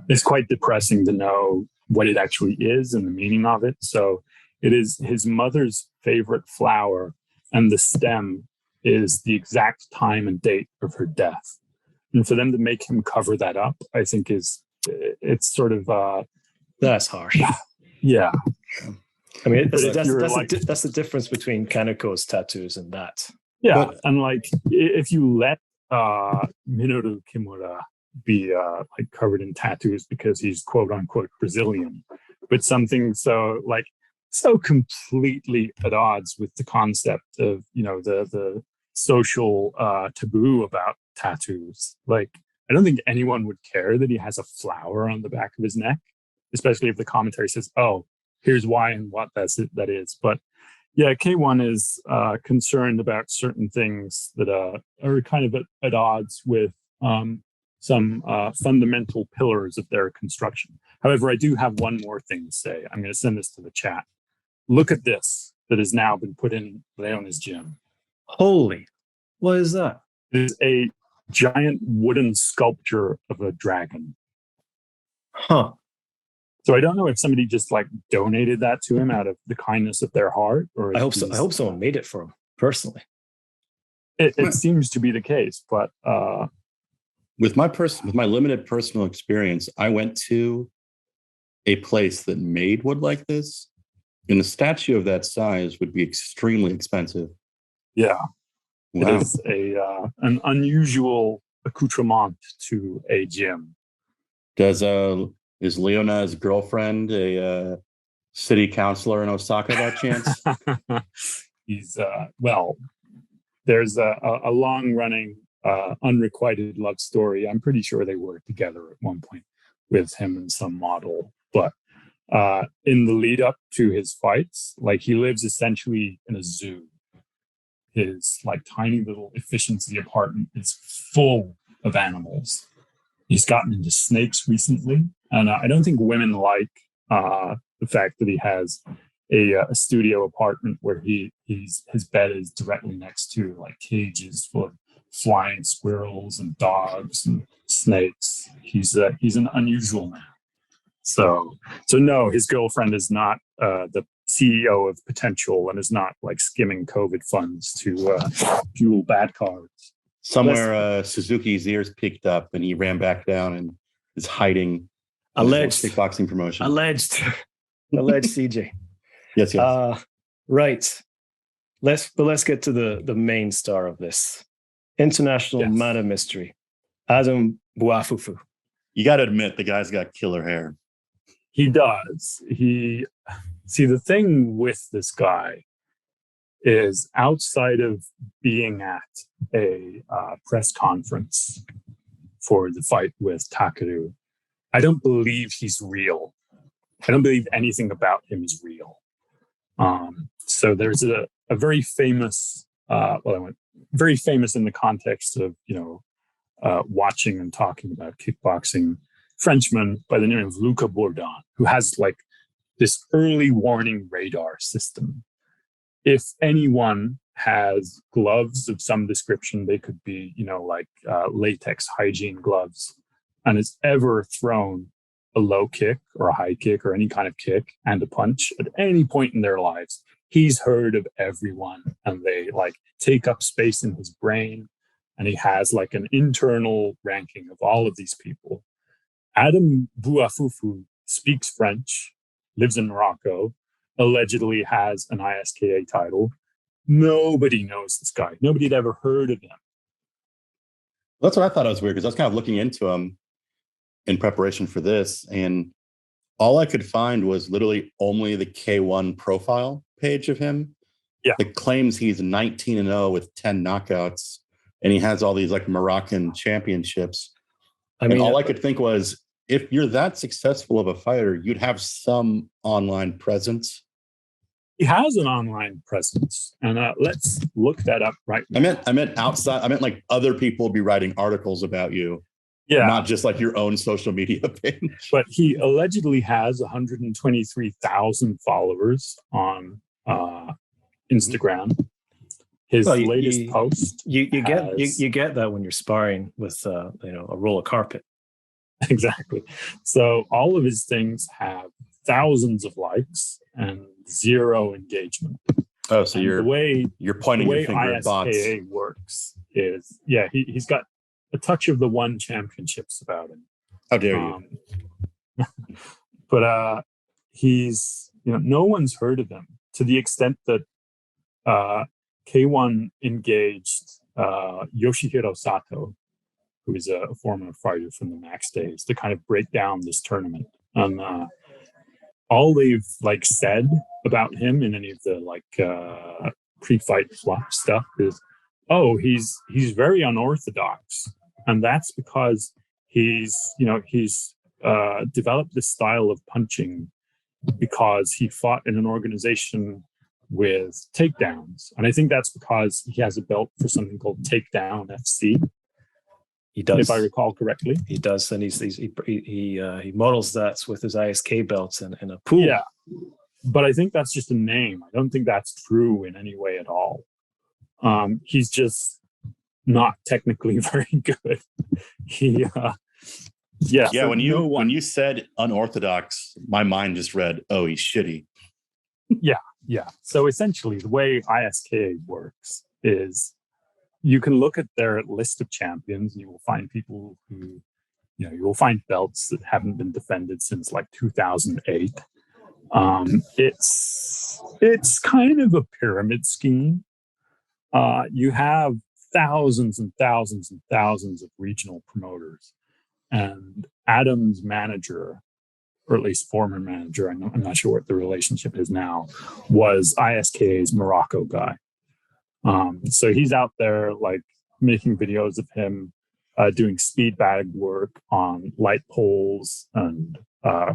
it's quite depressing to know what it actually is and the meaning of it. So it is his mother's favorite flower, and the stem is the exact time and date of her death. And for them to make him cover that up, I think it's sort of that's harsh. Yeah. I mean, that's the difference between Kaneko's tattoos and that. Yeah, but, and like if you let Minoru Kimura be like covered in tattoos because he's quote unquote Brazilian, but something so completely at odds with the concept of, you know, the social taboo about tattoos. Like, I don't think anyone would care that he has a flower on the back of his neck, especially if the commentary says, oh, here's why and what that is. But yeah, K1 is concerned about certain things that are kind of at odds with some fundamental pillars of their construction. However, I do have one more thing to say. I'm going to send this to the chat. Look at this that has now been put in Leona's gym. Holy, what is that? It is a giant wooden sculpture of a dragon. Huh. So I don't know if somebody just like donated that to him out of the kindness of their heart, or I hope so. I hope someone made it for him personally. It seems to be the case, but with my limited personal experience, I went to a place that made wood like this, and a statue of that size would be extremely expensive. Yeah, wow. It is an unusual accoutrement to a gym. Is Leona's girlfriend a city councilor in Osaka by chance? He's there's a long-running unrequited love story. I'm pretty sure they worked together at one point with him and some model. But in the lead up to his fights, like he lives essentially in a zoo. His like tiny little efficiency apartment is full of animals. He's gotten into snakes recently, and I don't think women like the fact that he has a studio apartment where his bed is directly next to like cages full of flying squirrels and dogs and snakes. He's an unusual man. So no, his girlfriend is not the CEO of Potential and is not like skimming COVID funds to fuel bad cards. Somewhere Suzuki's ears peaked up and he ran back down and is hiding. Alleged kickboxing promotion. Alleged CJ. Yes. Right. Let's get to the main star of this. International Man of Mystery, Adam Buafufu. You got to admit the guy's got killer hair. He does. The thing with this guy is outside of being at a press conference for the fight with Takeru, I don't believe he's real. I don't believe anything about him is real. So there's a very famous, very famous in the context of, watching and talking about kickboxing, Frenchman by the name of Luca Bordon, who has like this early warning radar system. If anyone has gloves of some description, they could be, latex hygiene gloves, and has ever thrown a low kick or a high kick or any kind of kick and a punch at any point in their lives, he's heard of everyone, and they like take up space in his brain, and he has like an internal ranking of all of these people. Adam Bouafoufou speaks French, lives in Morocco, allegedly has an ISKA title. Nobody knows this guy. Nobody had ever heard of him. That's what I thought was weird, because I was kind of looking into him in preparation for this, and all I could find was literally only the K1 profile page of him. Yeah. That claims he's 19-0 with 10 knockouts, and he has all these like Moroccan championships. And all I could think was, if you're that successful of a fighter, you'd have some online presence. He has an online presence, and let's look that up right now. I meant outside. I meant like other people be writing articles about you. Yeah. Not just like your own social media page. But he allegedly has 123,000 followers on Instagram. His latest post. You get that when you're sparring with a roll of carpet. Exactly. So all of his things have thousands of likes and zero engagement. Oh, so you're pointing your finger at bots. The way ISKA works is, he's got a touch of the one championships about him. How dare you? But he's, no one's heard of him, to the extent that K1 engaged Yoshihiro Sato, who is a former fighter from the Max days, to kind of break down this tournament. And all they've like said about him in any of the pre-fight fluff stuff is, oh, he's very unorthodox. And that's because he's developed this style of punching because he fought in an organization with takedowns. And I think that's because he has a belt for something called Takedown FC. He does, if I recall correctly. He does, and he models that with his ISK belts in a pool. Yeah, but I think that's just a name. I don't think that's true in any way at all. He's just not technically very good. When you said unorthodox, my mind just read, oh, he's shitty. Yeah. So essentially, the way ISKA works is you can look at their list of champions, and you will find people who, you will find belts that haven't been defended since like 2008. It's kind of a pyramid scheme. You have thousands and thousands and thousands of regional promoters, and Adam's manager, or at least former manager, I'm not sure what the relationship is now, was ISKA's Morocco guy. So he's out there like making videos of him doing speed bag work on light poles and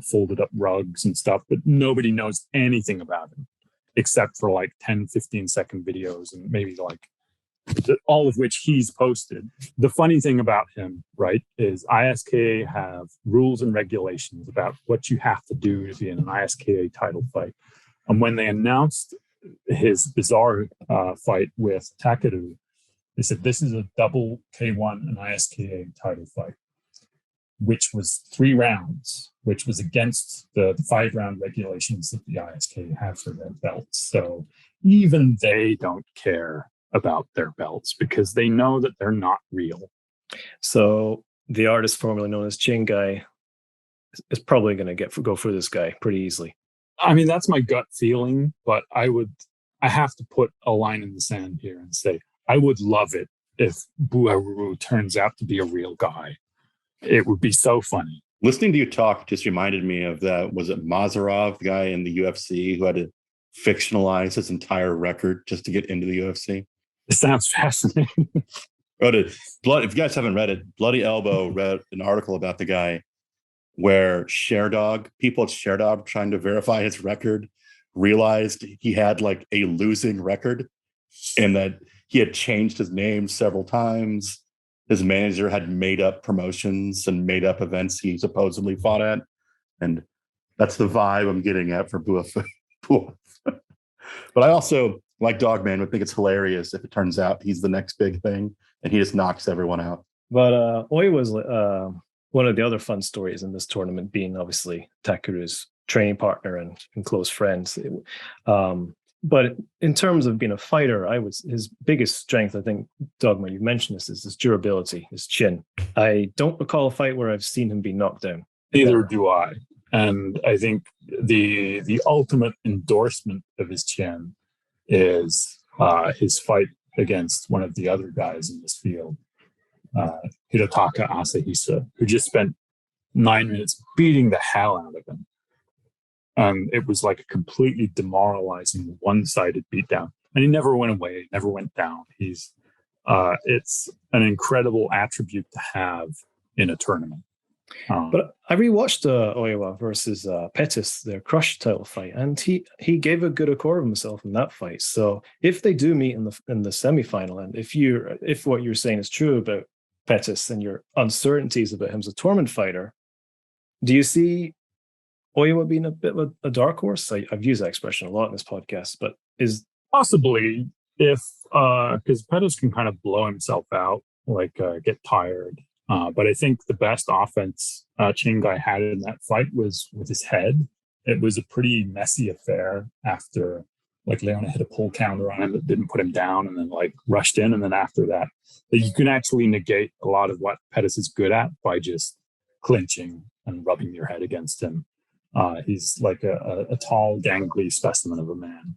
folded up rugs and stuff, but nobody knows anything about him except for like 10-15 second videos, and maybe like all of which he's posted. The funny thing about him, right, is ISKA have rules and regulations about what you have to do to be in an ISKA title fight. And when they announced his bizarre fight with Takeru, they said this is a double K1 and ISKA title fight, which was 3 rounds, which was against the 5-round regulations that the ISKA have for their belts. So even they don't care about their belts because they know that they're not real. So the artist formerly known as Chin Guy is probably going to go for this guy pretty easily. I mean, that's my gut feeling, but I have to put a line in the sand here and say, I would love it if Buaruru turns out to be a real guy. It would be so funny. Listening to you talk just reminded me of that. Was it Mazarov, the guy in the UFC who had to fictionalize his entire record just to get into the UFC? It sounds fascinating. Wrote it. Blood. If you guys haven't read it, Bloody Elbow read an article about the guy where people at Sherdog trying to verify his record realized he had like a losing record and that he had changed his name several times. His manager had made up promotions and made up events he supposedly fought at. And that's the vibe I'm getting at for Buafu. But I also, like Dogman, would think it's hilarious if it turns out he's the next big thing and he just knocks everyone out. But Oi was one of the other fun stories in this tournament, being obviously Takeru's training partner and close friends. But in terms of being a fighter, his biggest strength, I think, Dogma, you mentioned this, is his durability, his chin. I don't recall a fight where I've seen him be knocked down. Neither do I. And I think the ultimate endorsement of his chin is his fight against one of the other guys in this field, Hirotaka Asahisa, who just spent 9 minutes beating the hell out of him. It was like a completely demoralizing, one-sided beatdown. And he never went away, never went down. It's an incredible attribute to have in a tournament. But I rewatched Oiwa versus Pettis, their Crush title fight, and he gave a good accord of himself in that fight. So if they do meet in the semifinal, and if what you're saying is true about Pettis and your uncertainties about him as a tournament fighter, do you see Oiwa being a bit of a dark horse? I've used that expression a lot in this podcast, but is possibly if because Pettis can kind of blow himself out, get tired. But I think the best offense Chingai had in that fight was with his head. It was a pretty messy affair after Leona hit a pull counter on him that didn't put him down and then rushed in. And then after that, you can actually negate a lot of what Pettis is good at by just clinching and rubbing your head against him. He's like a tall, gangly specimen of a man.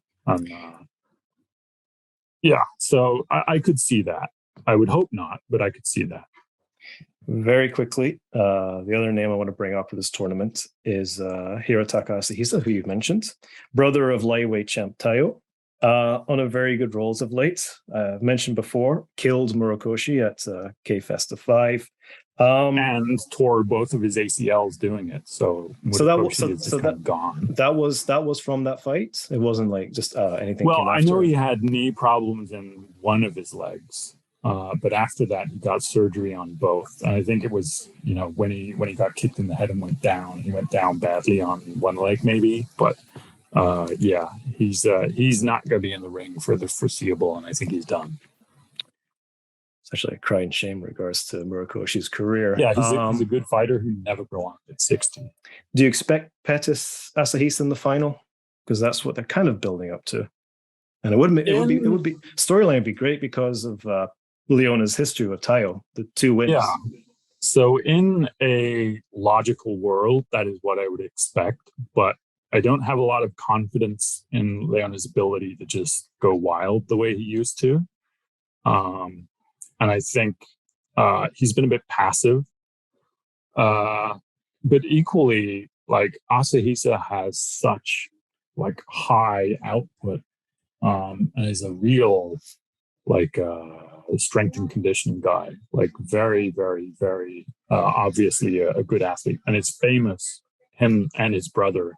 So I could see that. I would hope not, but I could see that. Very quickly, the other name I want to bring up for this tournament is Hirotaka Asahisa, who you've mentioned, brother of lightweight champ Tayo, on a very good rolls of late. I've mentioned before, killed Murokoshi at K-Festa 5. And tore both of his ACLs doing it. So that gone. That was from that fight. It wasn't just anything. Well, I know he had knee problems in one of his legs. But after that, he got surgery on both. And I think it was, when he got kicked in the head and went down, he went down badly on one leg, maybe. But he's not going to be in the ring for the foreseeable, and I think he's done. It's actually a crying shame in regards to Murokoshi's career. Yeah, he's a good fighter who never belonged at 60. Do you expect Pettis Asahisa in the final? Because that's what they're kind of building up to. And it would be storyline would be great because of Leona's history with Tayo, the 2 wins. Yeah. So in a logical world, that is what I would expect. But I don't have a lot of confidence in Leona's ability to just go wild the way he used to. And I think he's been a bit passive. But equally, Asahisa has such high output and is a real strength and conditioning guy, very, very, very obviously a good athlete. And it's famous, him and his brother,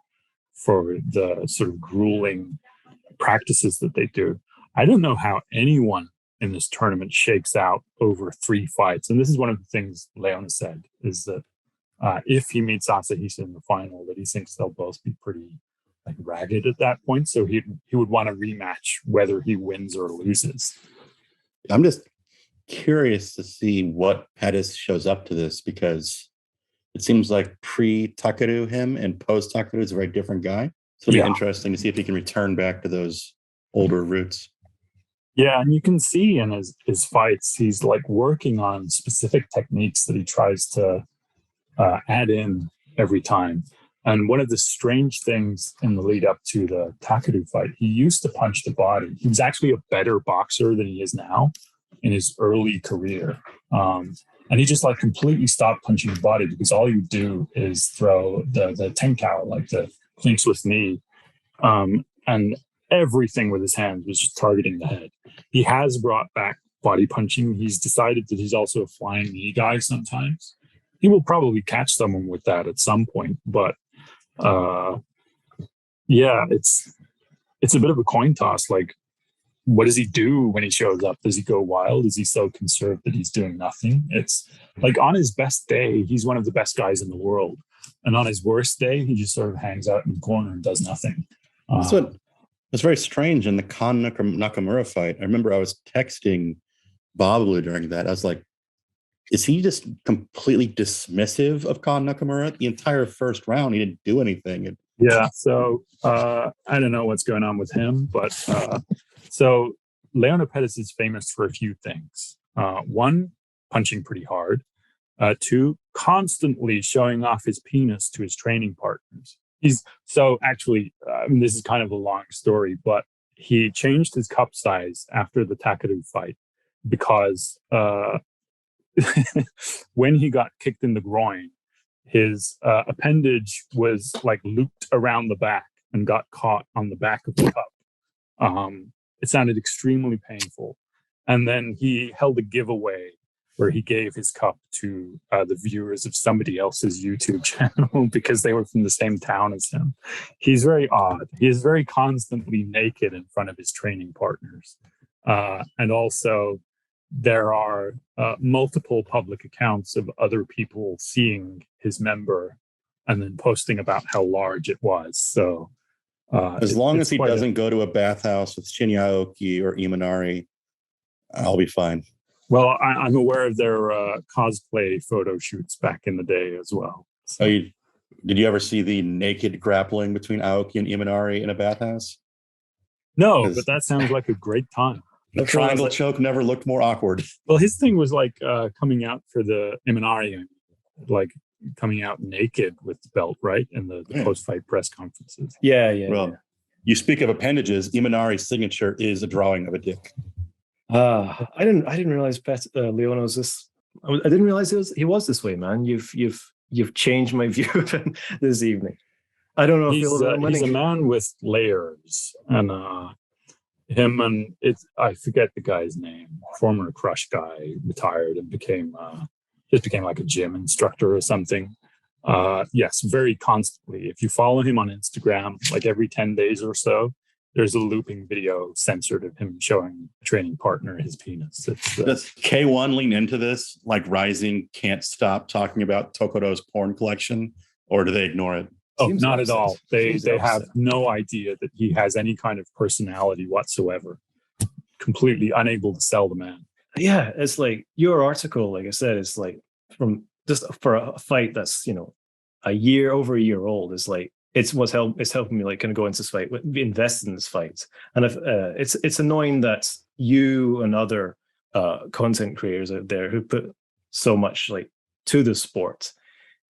for the sort of grueling practices that they do. I don't know how anyone in this tournament shakes out over 3 fights. And this is one of the things Leona said, is that if he meets Asahisa in the final, that he thinks they'll both be pretty ragged at that point. So he would want a rematch whether he wins or loses. I'm just curious to see what Pettis shows up to this, because it seems like pre-Takeru him and post-Takeru is a very different guy. So it'll be interesting to see if he can return back to those older roots. Yeah, and you can see in his fights, he's working on specific techniques that he tries to add in every time. And one of the strange things in the lead up to the Takeru fight, he used to punch the body. He was actually a better boxer than he is now in his early career. And he just like completely stopped punching the body because all you do is throw the tenkao, like the clinchless knee, and everything with his hands was just targeting the head. He has brought back body punching. He's decided that he's also a flying knee guy sometimes. He will probably catch someone with that at some point, but yeah, it's a bit of a coin toss. Like, what does he do when he shows up? Does he go wild? Is he so conserved that he's doing nothing? It's like on his best day, he's one of the best guys in the world. And on his worst day, he just sort of hangs out in the corner and does nothing. It's very strange in the Khan Nakamura fight. I remember I was texting Babalu during that. I was like, is he just completely dismissive of Khan Nakamura? The entire first round, he didn't do anything. Yeah, so I don't know what's going on with him, but so Leona Pettis is famous for a few things. One, punching pretty hard. Two, constantly showing off his penis to his training partners. This is kind of a long story, but he changed his cup size after the Takadu fight because when he got kicked in the groin, his appendage was like looped around the back and got caught on the back of the cup. It sounded extremely painful. And then he held a giveaway where he gave his cup to the viewers of somebody else's YouTube channel because they were from the same town as him. He's very odd. He is very constantly naked in front of his training partners. And also, there are multiple public accounts of other people seeing his member and then posting about how large it was. So as long as he doesn't go to a bathhouse with Shinya Aoki or Imanari, I'll be fine. Well, I'm aware of their cosplay photo shoots back in the day as well. So. Did you ever see the naked grappling between Aoki and Imanari in a bathhouse? No, but that sounds like a great time. The triangle choke never looked more awkward. Well, his thing was like coming out for the Imanari, like coming out naked with the belt, right? In the post-fight press conferences. Yeah. You speak of appendages. Imanari's signature is a drawing of a dick. I didn't realize Leona was this. I didn't realize he was this way, man. You've changed my view of him this evening. I don't know if he's a man with layers, and I forget the guy's name. Former Crush guy, retired and became like a gym instructor or something. Yes, very constantly. If you follow him on Instagram, like every 10 days or so, there's a looping video censored of him showing a training partner his penis. Does K1 lean into this? Like Rising can't stop talking about Tokudo's porn collection, or do they ignore it? Oh, not at all. They have no idea that he has any kind of personality whatsoever. Completely unable to sell the man. Yeah, it's like your article, like I said, is like from just for a fight that's over a year old. Is like it's helping me like kind of go into this fight, invest in this fight. And if it's annoying that you and other content creators out there who put so much like to the sport,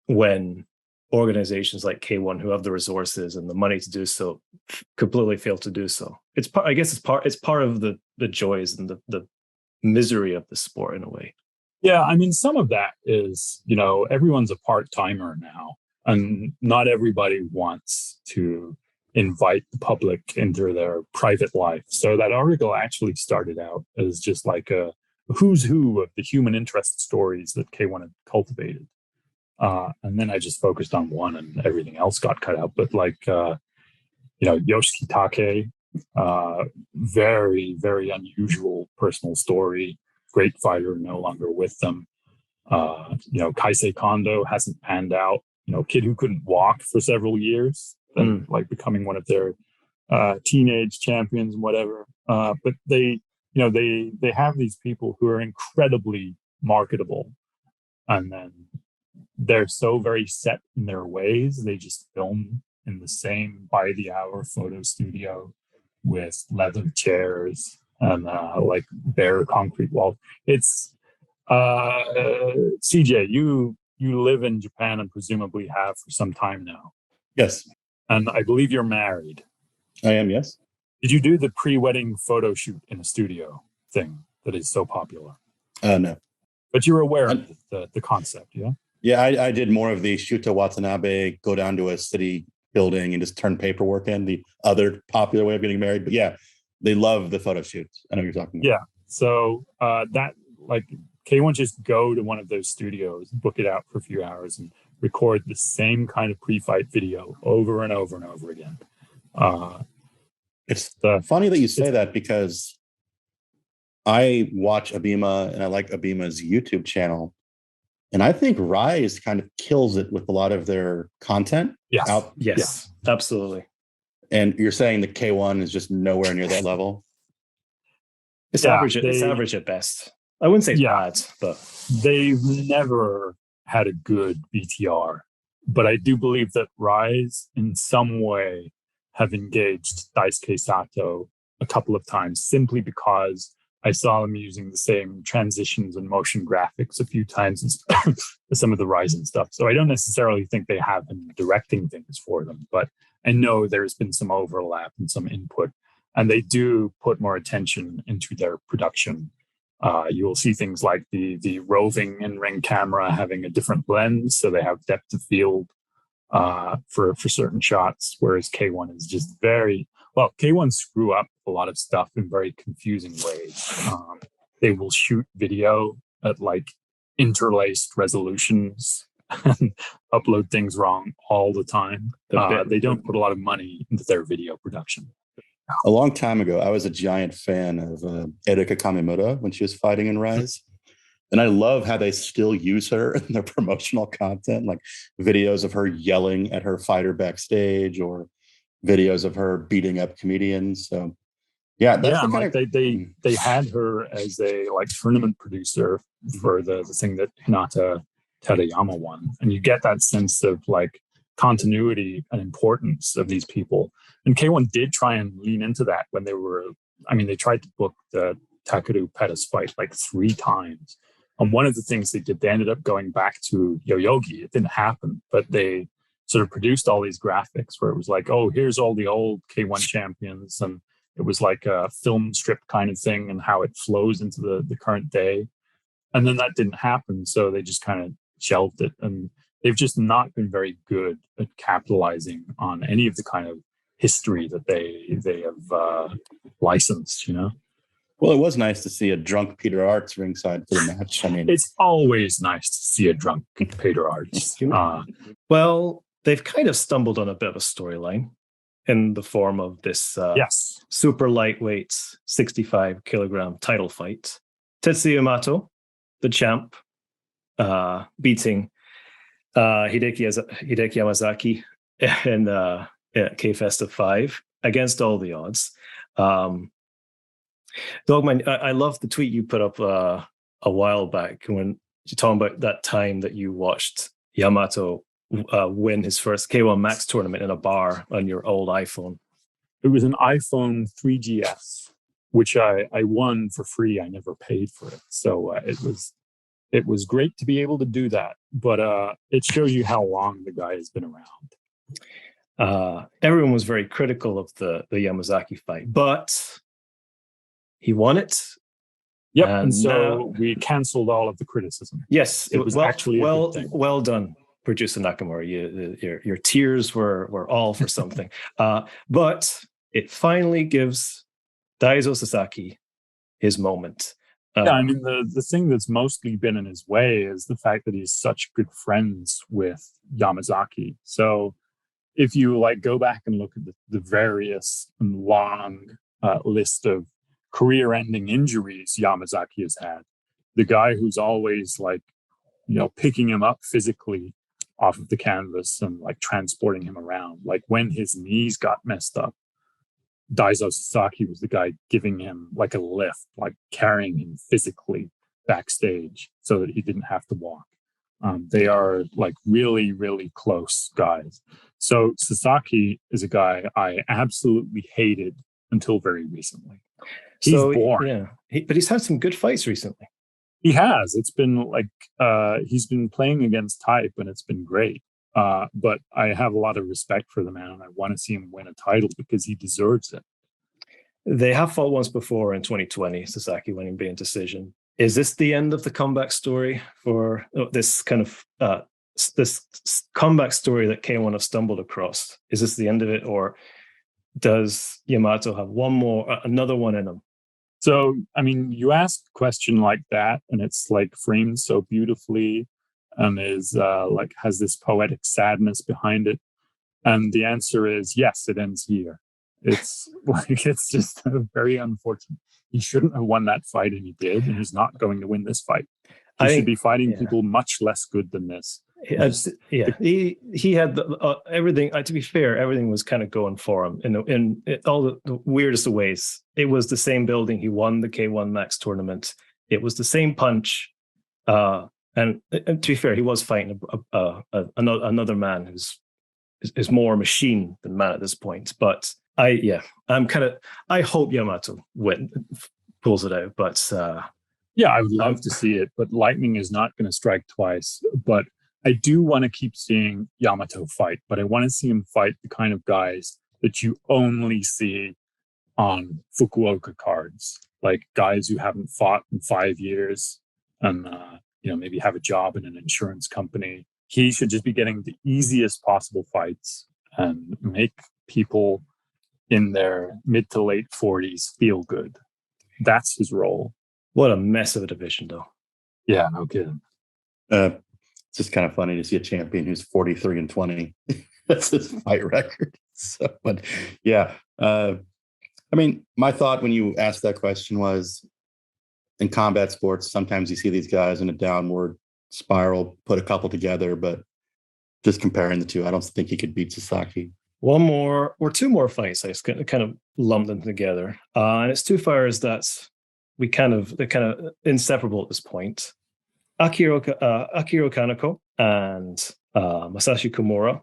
when organizations like K1 who have the resources and the money to do so completely fail to do so. It's part of the joys and the misery of the sport in a way. Yeah, I mean, some of that is, everyone's a part-timer now, and not everybody wants to invite the public into their private life. So that article actually started out as just like a who's who of the human interest stories that K1 had cultivated. And then I just focused on one and everything else got cut out. But like, Yoshiki Take, very, very unusual personal story. Great fighter, no longer with them. Kaisei Kondo hasn't panned out. Kid who couldn't walk for several years, then like becoming one of their teenage champions and whatever. But they have these people who are incredibly marketable, and then they're so very set in their ways. They just film in the same by the hour photo studio with leather chairs and like bare concrete walls. It's CJ, you live in Japan and presumably have for some time now. Yes. And I believe you're married. I am, yes. Did you do the pre-wedding photo shoot in a studio thing that is so popular? No. But you're aware of the concept, yeah? Yeah, I did more of the Shuta Watanabe, go down to a city building and just turn paperwork in, the other popular way of getting married. But yeah, they love the photo shoots. I know what you're talking about. Yeah. So that, like, K1 just go to one of those studios, book it out for a few hours, and record the same kind of pre-fight video over and over and over again. It's funny that you say that, because I watch Abima and I like Abima's YouTube channel. And I think Rise kind of kills it with a lot of their content. Yes, absolutely. And you're saying the K1 is just nowhere near that level? It's average at best. I wouldn't say it's bad, but they've never had a good BTR. But I do believe that Rise, in some way, have engaged Daisuke Sato a couple of times, simply because I saw them using the same transitions and motion graphics a few times as some of the Ryzen stuff. So I don't necessarily think they have been directing things for them, but I know there's been some overlap and some input, and they do put more attention into their production. You will see things like the roving in-ring camera having a different lens, so they have depth of field for certain shots, whereas K1 is just K1 screw up a lot of stuff in very confusing ways. They will shoot video at like interlaced resolutions and upload things wrong all the time. They don't put a lot of money into their video production. A long time ago, I was a giant fan of Erika Kamimura when she was fighting in Rise. And I love how they still use her in their promotional content, like videos of her yelling at her fighter backstage, or videos of her beating up comedians. So yeah, they had her as a like tournament producer for the thing that Hinata Terayama won. And you get that sense of like continuity and importance of these people. And K1 did try and lean into that when they tried to book the Takeru Pettis fight like 3 times. And one of the things they did, they ended up going back to Yoyogi. It didn't happen, but they sort of produced all these graphics where it was like, oh, here's all the old K1 champions. And it was like a film strip kind of thing and how it flows into the current day. And then that didn't happen. So they just kind of shelved it. And they've just not been very good at capitalizing on any of the kind of history that they have licensed, you know? Well, it was nice to see a drunk Peter Arts ringside for the match. I mean, it's always nice to see a drunk Peter Arts. Well, they've kind of stumbled on a bit of a storyline in the form of this super lightweight 65 kilogram title fight. Tetsuya Yamato, the champ, beating Hideki Yamazaki in K-Fest of 5 against all the odds. Dogman, I love the tweet you put up a while back when you're talking about that time that you watched Yamato win his first K1 Max tournament in a bar on your old iPhone. It was an iPhone 3GS, which I won for free. I never paid for it. So it was great to be able to do that. But it shows you how long the guy has been around. Everyone was very critical of the Yamazaki fight, but he won it. Yep, and so we canceled all of the criticism. Yes, it was actually well done, producer Nakamura. Your tears were all for something. But it finally gives Daizo Sasaki his moment. I mean, the thing that's mostly been in his way is the fact that he's such good friends with Yamazaki. So if you like go back and look at the various and long list of career-ending injuries Yamazaki has had, the guy who's always like, picking him up physically off of the canvas and like transporting him around, like when his knees got messed up, Daizo Sasaki was the guy giving him like a lift, like carrying him physically backstage so that he didn't have to walk. They are like really, really close guys. So Sasaki is a guy I absolutely hated until very recently. He's boring. Yeah, but he's had some good fights recently. He has. It's been like he's been playing against type, and it's been great. But I have a lot of respect for the man, and I want to see him win a title because he deserves it. They have fought once before in 2020, Sasaki winning via decision. Is this the end of the comeback story for this kind of this comeback story that K1 have stumbled across? Is this the end of it, or does Yamato have another one in him? So, I mean, you ask a question like that, and it's like framed so beautifully, and is like has this poetic sadness behind it. And the answer is yes, it ends here. It's like it's just very unfortunate. He shouldn't have won that fight, and he did, and he's not going to win this fight. He should be fighting people much less good than this. He had everything. To be fair, everything was kind of going for him in all the weirdest of ways. It was the same building he won the K1 Max tournament. It was the same punch, and to be fair, he was fighting another man who's more machine than man at this point. But I hope Yamato pulls it out. But I would love to see it. But lightning is not going to strike twice. But I do want to keep seeing Yamato fight, but I want to see him fight the kind of guys that you only see on Fukuoka cards, like guys who haven't fought in 5 years and maybe have a job in an insurance company. He should just be getting the easiest possible fights and make people in their mid to late 40s feel good. That's his role. What a mess of a division, though. Yeah, no kidding. It's just kind of funny to see a champion who's 43-20. That's his fight record. So, but yeah, I mean, my thought when you asked that question was, in combat sports, sometimes you see these guys in a downward spiral, put a couple together, but just comparing the two, I don't think he could beat Sasaki. One more or two more fights, I kind of lumped them together, and it's two fighters that they're kind of inseparable at this point. Akira Kaneko and Masashi Kimura,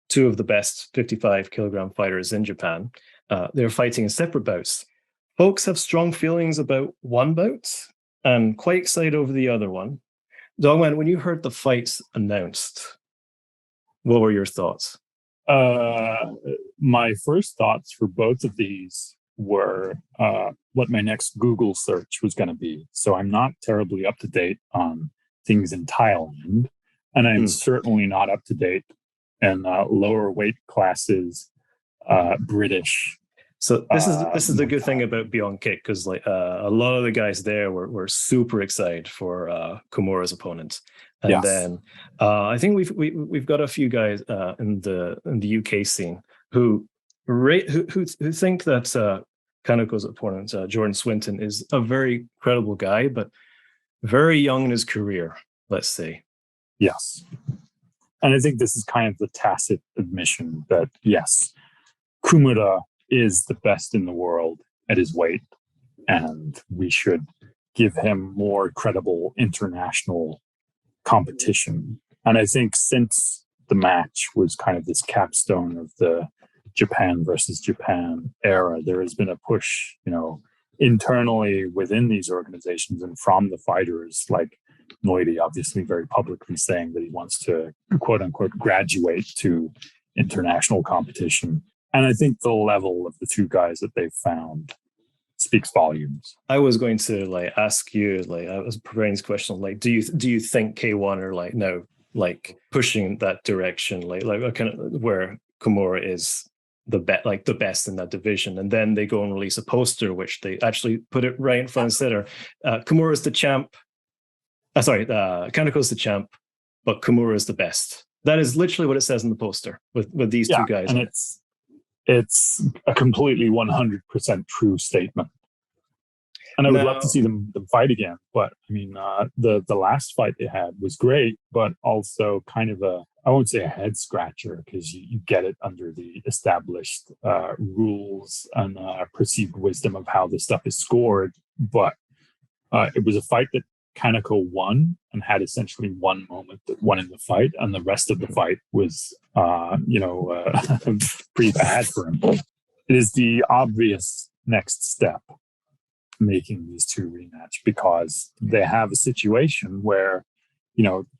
two of the best 55 kilogram fighters in Japan. They're fighting in separate bouts. Folks have strong feelings about one bout and quite excited over the other one. Dogman, when you heard the fights announced, what were your thoughts? My first thoughts for both of these were what my next Google search was going to be. So I'm not terribly up to date on things in Thailand, and I'm certainly not up to date in lower weight classes, British. So this is the good thing about Beyond Kick, because like a lot of the guys there were super excited for Kimura's opponent, and then I think we've got a few guys in the UK scene who think that Kaneko's opponent, Jordan Swinton, is a very credible guy, but very young in his career, let's say. Yes. And I think this is kind of the tacit admission that, yes, Kimura is the best in the world at his weight, and we should give him more credible international competition. And I think since the match was kind of this capstone of the Japan versus Japan era, there has been a push, internally within these organizations and from the fighters, like Noidi obviously very publicly saying that he wants to, quote unquote, graduate to international competition. And I think the level of the two guys that they've found speaks volumes. I was going to ask you, I was preparing this question, do you think K1 are now pushing that direction, kind of where Kimura is the best in that division, and then they go and release a poster which they actually put it right in front and center. Kimura's the champ. Kaneko's the champ, but Kimura is the best. That is literally what it says in the poster with these two guys. And it's a completely 100% true statement. And I would love to see them fight again. But I mean, the last fight they had was great, but also kind of I won't say a head scratcher, because you get it under the established rules and perceived wisdom of how this stuff is scored. But it was a fight that Kaneko won and had essentially one moment that won in the fight, and the rest of the fight was, pretty bad for him. It is the obvious next step, making these two rematch, because they have a situation where,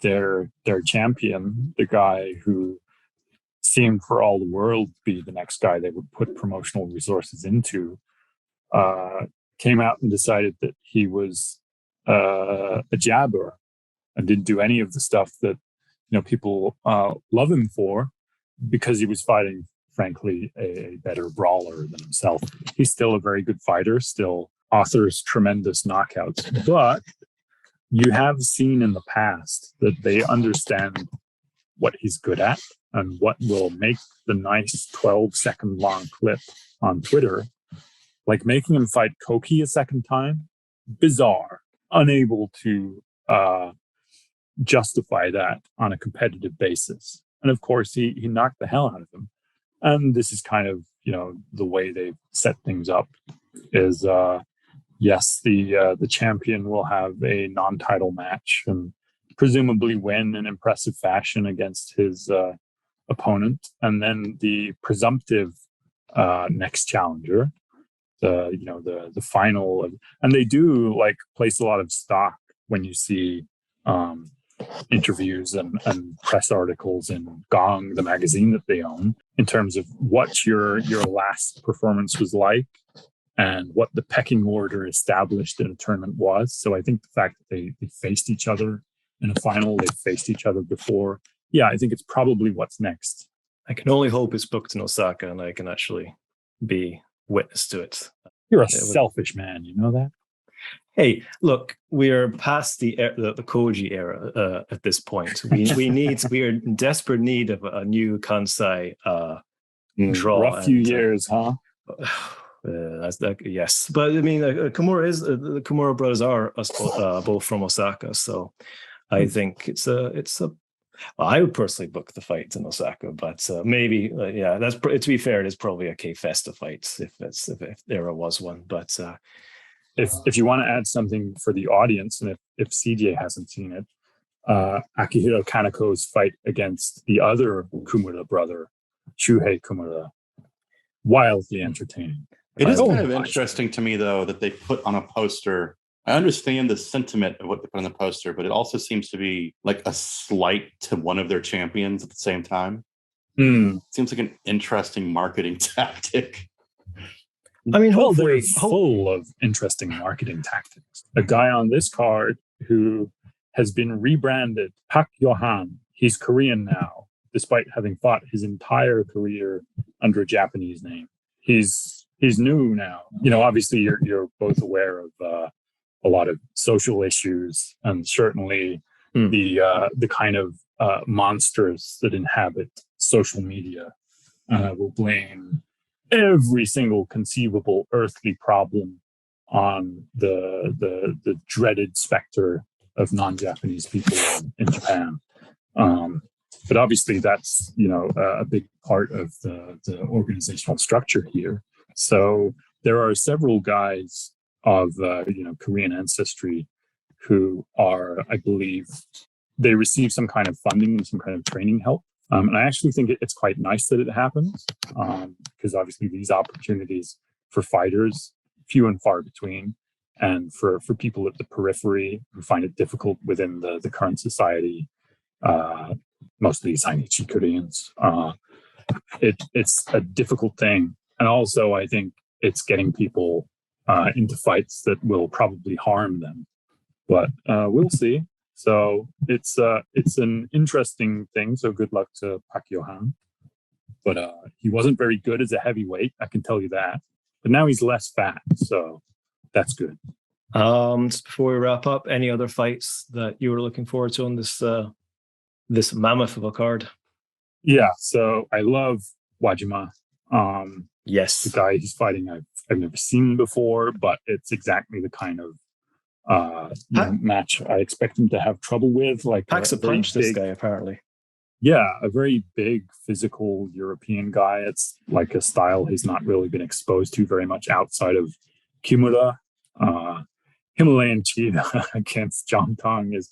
their champion, the guy who seemed for all the world to be the next guy they would put promotional resources into, came out and decided that he was a jabber and didn't do any of the stuff that people love him for, because he was fighting, frankly, a better brawler than himself. He's still a very good fighter, still authors tremendous knockouts, but you have seen in the past that they understand what he's good at and what will make the nice 12-second long clip on Twitter, like making him fight Koki a second time. Bizarre, unable to justify that on a competitive basis. And of course, he knocked the hell out of him. And this is kind of, the way they've set things up is, yes, the champion will have a non-title match and presumably win in impressive fashion against his opponent. And then the presumptive next challenger, the final, and they do like place a lot of stock when you see interviews and press articles in Gong, the magazine that they own, in terms of what your last performance was like and what the pecking order established in a tournament was. So I think the fact that they faced each other in a final, they faced each other before. Yeah, I think it's probably what's next. I can only hope it's booked in Osaka and I can actually be witness to it. You're a selfish man, you know that? Hey, look, we're past the Koji era at this point. We are in desperate need of a new Kansai draw. Rough few years, huh? Yes, but I mean, the Kimura brothers are both from Osaka, so I think it's a. Well, I would personally book the fight in Osaka, but maybe that's to be fair, it is probably a K-Festa fight if there was one, but. If you want to add something for the audience, and if CJ hasn't seen it, Akihiro Kaneko's fight against the other Kumura brother, Shuhei Kumura, wildly entertaining. It is kind of interesting to me, though, that they put on a poster. I understand the sentiment of what they put on the poster, but it also seems to be like a slight to one of their champions at the same time. Seems like an interesting marketing tactic. I mean, they're full of interesting marketing tactics. A guy on this card who has been rebranded Pak Yohan. He's Korean now, despite having fought his entire career under a Japanese name. He's new now. Obviously, you're both aware of a lot of social issues, and certainly the kind of monsters that inhabit social media will blame every single conceivable earthly problem on the dreaded specter of non-Japanese people in Japan. But obviously that's, a big part of the organizational structure here. So there are several guys of, Korean ancestry who are, I believe, they receive some kind of funding and some kind of training help. And I actually think it's quite nice that it happens, because obviously these opportunities for fighters, few and far between, and for people at the periphery who find it difficult within the current society, mostly Zainichi Koreans, it's a difficult thing. And also I think it's getting people into fights that will probably harm them. But we'll see. So it's an interesting thing. So good luck to Pak Yohan. But he wasn't very good as a heavyweight, I can tell you that. But now he's less fat, so that's good. Just before we wrap up, any other fights that you were looking forward to on this mammoth of a card? Yeah, so I love Wajima. Yes, the guy he's fighting I've never seen before, but it's exactly the kind of match I expect him to have trouble with. Like packs a punch, this guy apparently. Yeah, a very big physical European guy. It's like a style he's not really been exposed to very much outside of Kimura. Himalayan Cheetah against Jong Tong is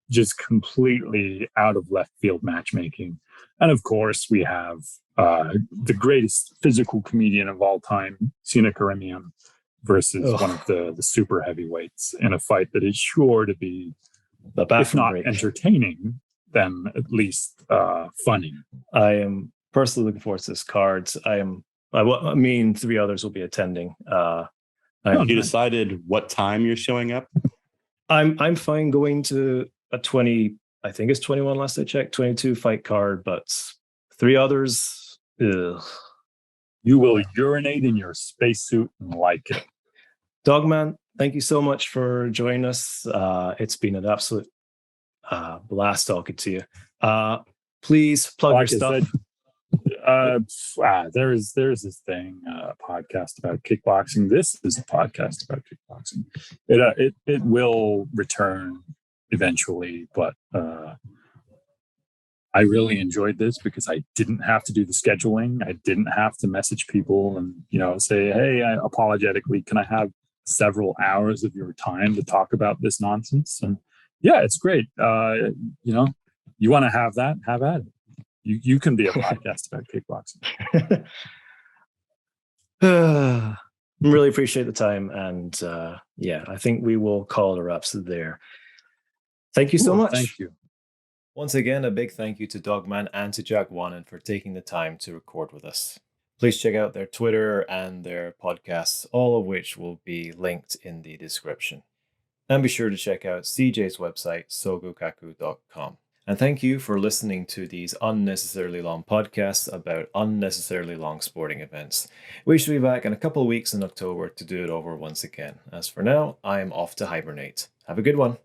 just completely out of left field matchmaking. And of course, we have the greatest physical comedian of all time, Sina Karimian, versus one of the super heavyweights in a fight that is sure to be, if not entertaining, then at least funny. I am personally looking forward to this card. Me and three others will be attending. You decided what time you're showing up? I'm fine going to a 20. I think it's 21 last I checked. 22 fight card, but 3 others. Ugh. You will urinate in your spacesuit and like it. Dogman, thank you so much for joining us. It's been an absolute blast talking to you. Please plug your stuff. There's this thing, podcast about kickboxing. This is a podcast about kickboxing. It will return eventually, but I really enjoyed this because I didn't have to do the scheduling. I didn't have to message people and say, hey, apologetically, can I have several hours of your time to talk about this nonsense? And yeah, it's great. You want to have that? Have at it. You can be a podcast about kickboxing. Really appreciate the time, and I think we will call the wraps there. Thank you so much. Thank you. Once again, a big thank you to Dogman and to Jack Wannon for taking the time to record with us. Please check out their Twitter and their podcasts, all of which will be linked in the description. And be sure to check out CJ's website, sogokaku.com. And thank you for listening to these unnecessarily long podcasts about unnecessarily long sporting events. We should be back in a couple of weeks in October to do it over once again. As for now, I am off to hibernate. Have a good one.